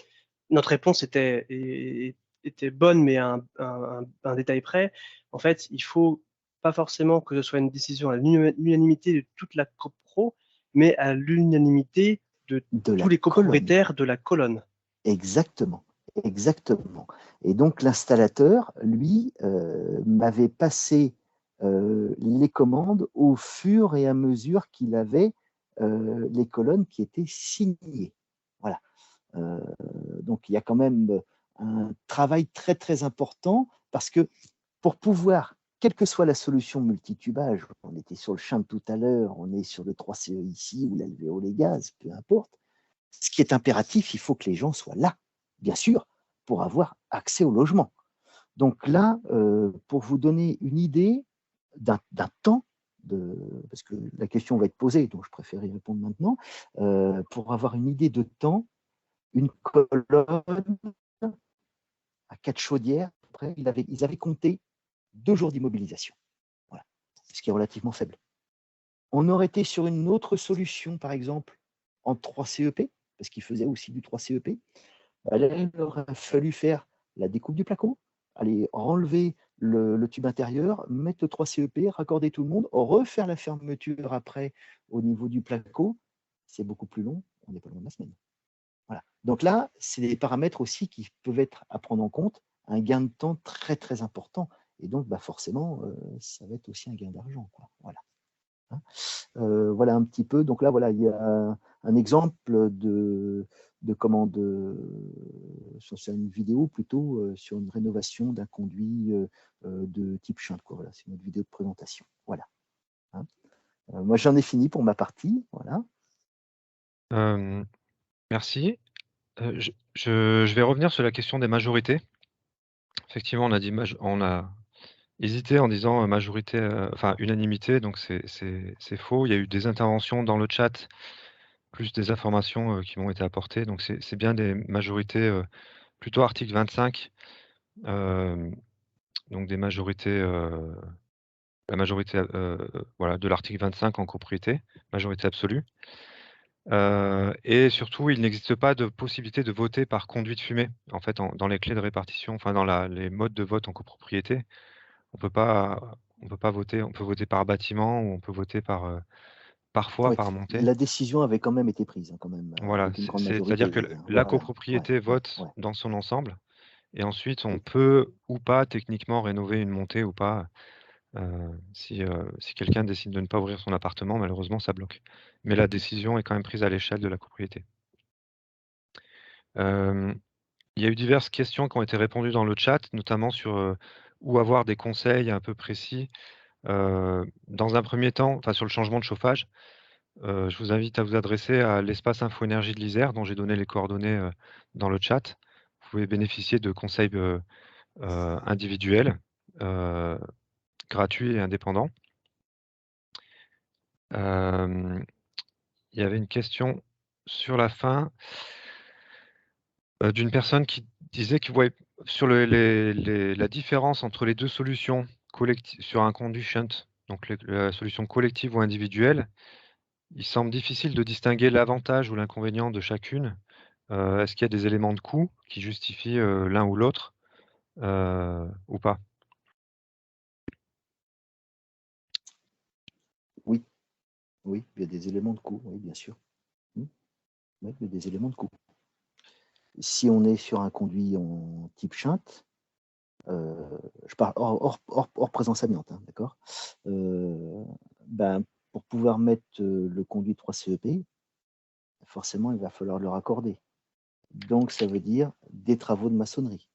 notre réponse était bonne, mais à un détail près. En fait, il faut pas forcément que ce soit une décision à l'unanimité de toute la copro, mais à l'unanimité de tous les copropriétaires de la colonne. Exactement, exactement. Et donc l'installateur, lui, m'avait passé les commandes au fur et à mesure qu'il avait les colonnes qui étaient signées. Voilà. Donc il y a quand même un travail très très important, parce que pour pouvoir, quelle que soit la solution multitubage, on était sur le champ tout à l'heure, on est sur le 3CE ici ou l'alvéolé gaz, peu importe, Ce qui est impératif, il faut que les gens soient là, bien sûr, pour avoir accès au logement. Donc là, pour vous donner une idée d'un temps, parce que la question va être posée, donc je préfère y répondre maintenant, pour avoir une idée de temps, une colonne à 4 chaudières, après, ils avaient compté 2 jours d'immobilisation, voilà, ce qui est relativement faible. On aurait été sur une autre solution, par exemple, en 3 CEP, parce qu'ils faisaient aussi du 3 CEP. Là, il aurait fallu faire la découpe du placo, aller enlever le tube intérieur, mettre le 3 CEP, raccorder tout le monde, refaire la fermeture après au niveau du placo. C'est beaucoup plus long, on n'est pas loin de la semaine. Voilà. Donc là, c'est des paramètres aussi qui peuvent être à prendre en compte, un gain de temps très très important. Et donc, forcément, ça va être aussi un gain d'argent, quoi. Voilà. Voilà un petit peu. Donc là, voilà, il y a un exemple c'est une vidéo plutôt sur une rénovation d'un conduit de type shunt, quoi. Voilà, c'est une vidéo de présentation. Voilà. Moi, j'en ai fini pour ma partie. Voilà. Merci. Je vais revenir sur la question des majorités. Effectivement, on a hésité en disant majorité, enfin unanimité, donc c'est faux. Il y a eu des interventions dans le chat, plus des informations qui m'ont été apportées. Donc c'est bien des majorités plutôt article 25, donc des majorités, la majorité voilà, de l'article 25 en copropriété, majorité absolue. Et surtout, il n'existe pas de possibilité de voter par conduite fumée. En fait, dans les clés de répartition, enfin dans les modes de vote en copropriété, on peut pas voter. On peut voter par bâtiment ou on peut voter parfois Ouais, par montée. la décision avait quand même été prise, quand même, Voilà, avec une grande c'est-à-dire majorité. que la Voilà. copropriété vote Ouais. dans son ensemble et ensuite on Oui. peut ou pas techniquement rénover une montée ou pas. Si quelqu'un décide de ne pas ouvrir son appartement, malheureusement, ça bloque. Mais la décision est quand même prise à l'échelle de la copropriété. Il y a eu diverses questions qui ont été répondues dans le chat, notamment sur où avoir des conseils un peu précis. Dans un premier temps, enfin sur le changement de chauffage, je vous invite à vous adresser à l'espace Info Énergie de l'Isère, dont j'ai donné les coordonnées dans le chat. Vous pouvez bénéficier de conseils individuels, gratuits et indépendants. Il y avait une question sur la fin d'une personne qui disait qu'il voyait sur la différence entre les 2 solutions sur un conduit shunt, donc la solution collective ou individuelle. Il semble difficile de distinguer l'avantage ou l'inconvénient de chacune. Est-ce qu'il y a des éléments de coût qui justifient l'un ou l'autre ou pas? Oui, il y a des éléments de coût, oui, bien sûr. Oui, il y a des éléments de coût. Si on est sur un conduit en type shunt, je parle hors présence amiante, hein, d'accord, pour pouvoir mettre le conduit 3 CEP, forcément, il va falloir le raccorder. Donc, ça veut dire des travaux de maçonnerie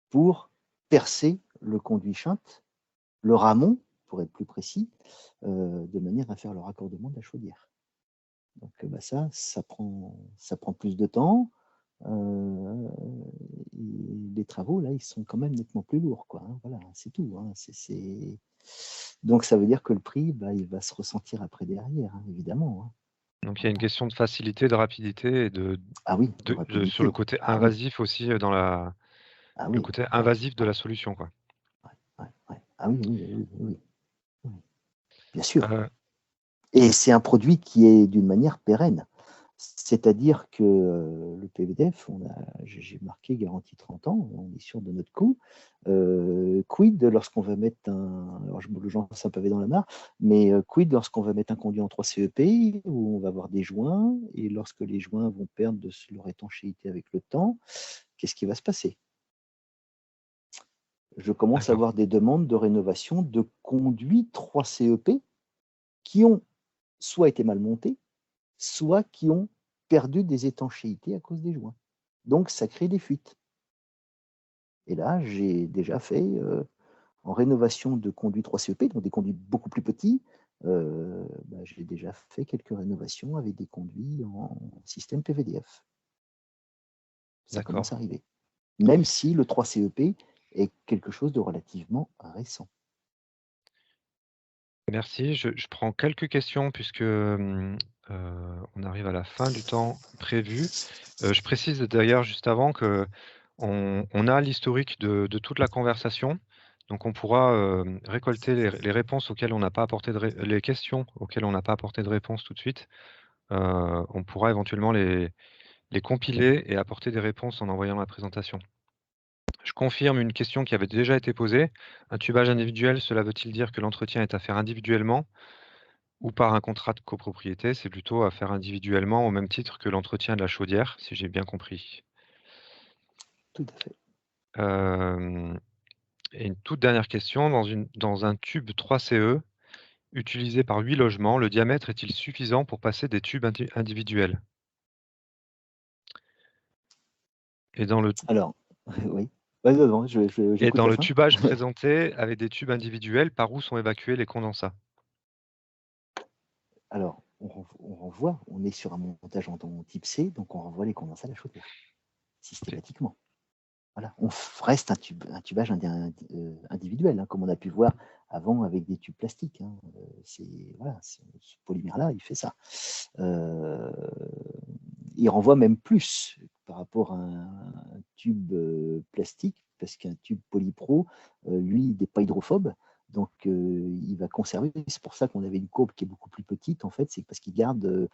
pour percer le conduit shunt, le ramon, pour être plus précis, de manière à faire le raccordement de la chaudière. Donc ça prend plus de temps. Les travaux, là, ils sont quand même nettement plus lourds, quoi, hein. Voilà, c'est tout, hein. Donc ça veut dire que le prix, il va se ressentir après derrière, hein, évidemment, hein. Donc il y a une question de facilité, de rapidité et Ah oui, sur le côté invasif aussi dans le côté invasif de la solution, quoi. Ouais. Ah oui. Bien sûr. Et c'est un produit qui est d'une manière pérenne. C'est-à-dire que le PVDF, j'ai marqué garantie 30 ans, on est sûr de notre coût. Quid lorsqu'on va mettre alors je lance un pavé dans la mare, mais quid lorsqu'on va mettre un conduit en 3 CEP, où on va avoir des joints, et lorsque les joints vont perdre de leur étanchéité avec le temps, qu'est-ce qui va se passer? Je commence à avoir des demandes de rénovation de conduits 3 CEP qui ont soit été mal montés, soit qui ont perdu des étanchéités à cause des joints. Donc, ça crée des fuites. Et là, j'ai déjà fait en rénovation de conduits 3 CEP, donc des conduits beaucoup plus petits, j'ai déjà fait quelques rénovations avec des conduits en système PVDF. Ça commence à arriver. Même si le 3CEP est quelque chose de relativement récent. Merci. Je prends quelques questions puisque on arrive à la fin du temps prévu. Je précise d'ailleurs juste avant que on a l'historique de toute la conversation. Donc on pourra récolter les réponses auxquelles on n'a pas apporté les questions auxquelles on n'a pas apporté de réponse tout de suite. On pourra éventuellement les compiler et apporter des réponses en envoyant la présentation. Je confirme une question qui avait déjà été posée. Un tubage individuel, cela veut-il dire que l'entretien est à faire individuellement ou par un contrat de copropriété? C'est plutôt à faire individuellement au même titre que l'entretien de la chaudière, si j'ai bien compris. Tout à fait. Et une toute dernière question, dans un tube 3CE utilisé par 8 logements, le diamètre est-il suffisant pour passer des tubes individuels? Et dans le, Alors, oui. Vas-y, et j'écoute dans la le fin. tubage présenté avec des tubes individuels, par où sont évacués les condensats? Alors, on renvoie, on est sur un montage en type C, donc on renvoie les condensats à la chaudière, systématiquement. Voilà, on reste un tubage individuel, hein, comme on a pu voir avant avec des tubes plastiques. Hein. Voilà, ce polymère-là, il fait ça. Il renvoie même plus par rapport à un tube plastique, parce qu'un tube polypro, lui, il n'est pas hydrophobe, donc il va conserver. C'est pour ça qu'on avait une courbe qui est beaucoup plus petite, en fait, c'est parce qu'il garde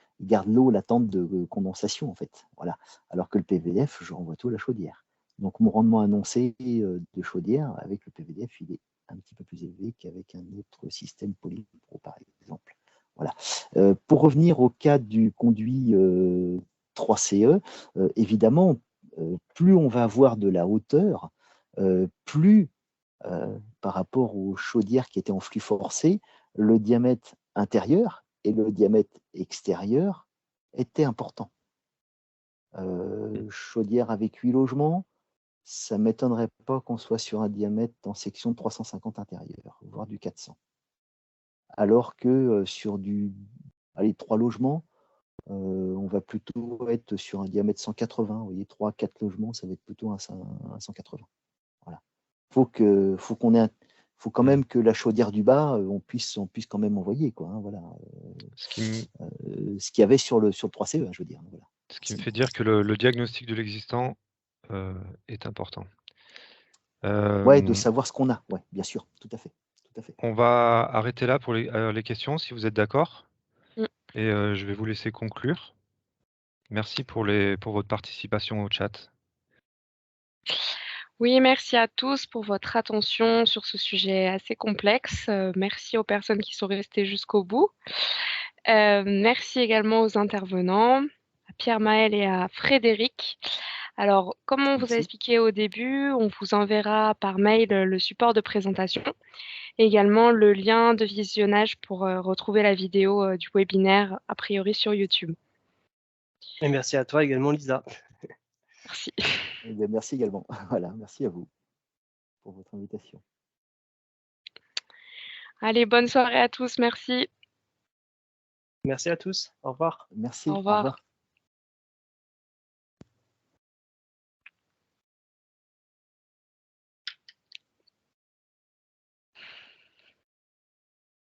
l'eau latente de condensation, en fait. Voilà. Alors que le PVDF, je renvoie tout à la chaudière. Donc mon rendement annoncé de chaudière avec le PVDF, il est un petit peu plus élevé qu'avec un autre système polypro, par exemple. Voilà. Pour revenir au cas du conduit 3CE, évidemment, plus on va avoir de la hauteur, plus par rapport aux chaudières qui étaient en flux forcé, le diamètre intérieur et le diamètre extérieur étaient importants. Chaudière avec 8 logements, ça ne m'étonnerait pas qu'on soit sur un diamètre en section de 350 intérieur, voire du 400. Alors que sur 3 logements, on va plutôt être sur un diamètre 180. Vous voyez, 3-4 logements, ça va être plutôt un 180. Voilà. Faut quand même que la chaudière du bas, on puisse quand même envoyer, quoi. Hein, voilà. Ce qu'il y avait sur le 3CE, je veux dire. Voilà. Ce qui me fait dire que le diagnostic de l'existant est important. Ouais, de savoir ce qu'on a. Ouais, bien sûr, tout à fait. On va arrêter là pour les questions, si vous êtes d'accord. Et je vais vous laisser conclure. Merci pour votre participation au chat. Oui, merci à tous pour votre attention sur ce sujet assez complexe. Merci aux personnes qui sont restées jusqu'au bout. Merci également aux intervenants, à Pierre-Maël et à Frédéric. Alors, comme on vous a expliqué au début, on vous enverra par mail le support de présentation et également le lien de visionnage pour retrouver la vidéo du webinaire, a priori sur YouTube. Et merci à toi également, Lisa. Merci. Eh bien, merci également. Voilà, merci à vous pour votre invitation. Allez, bonne soirée à tous. Merci. Merci à tous. Au revoir. Merci. Au revoir.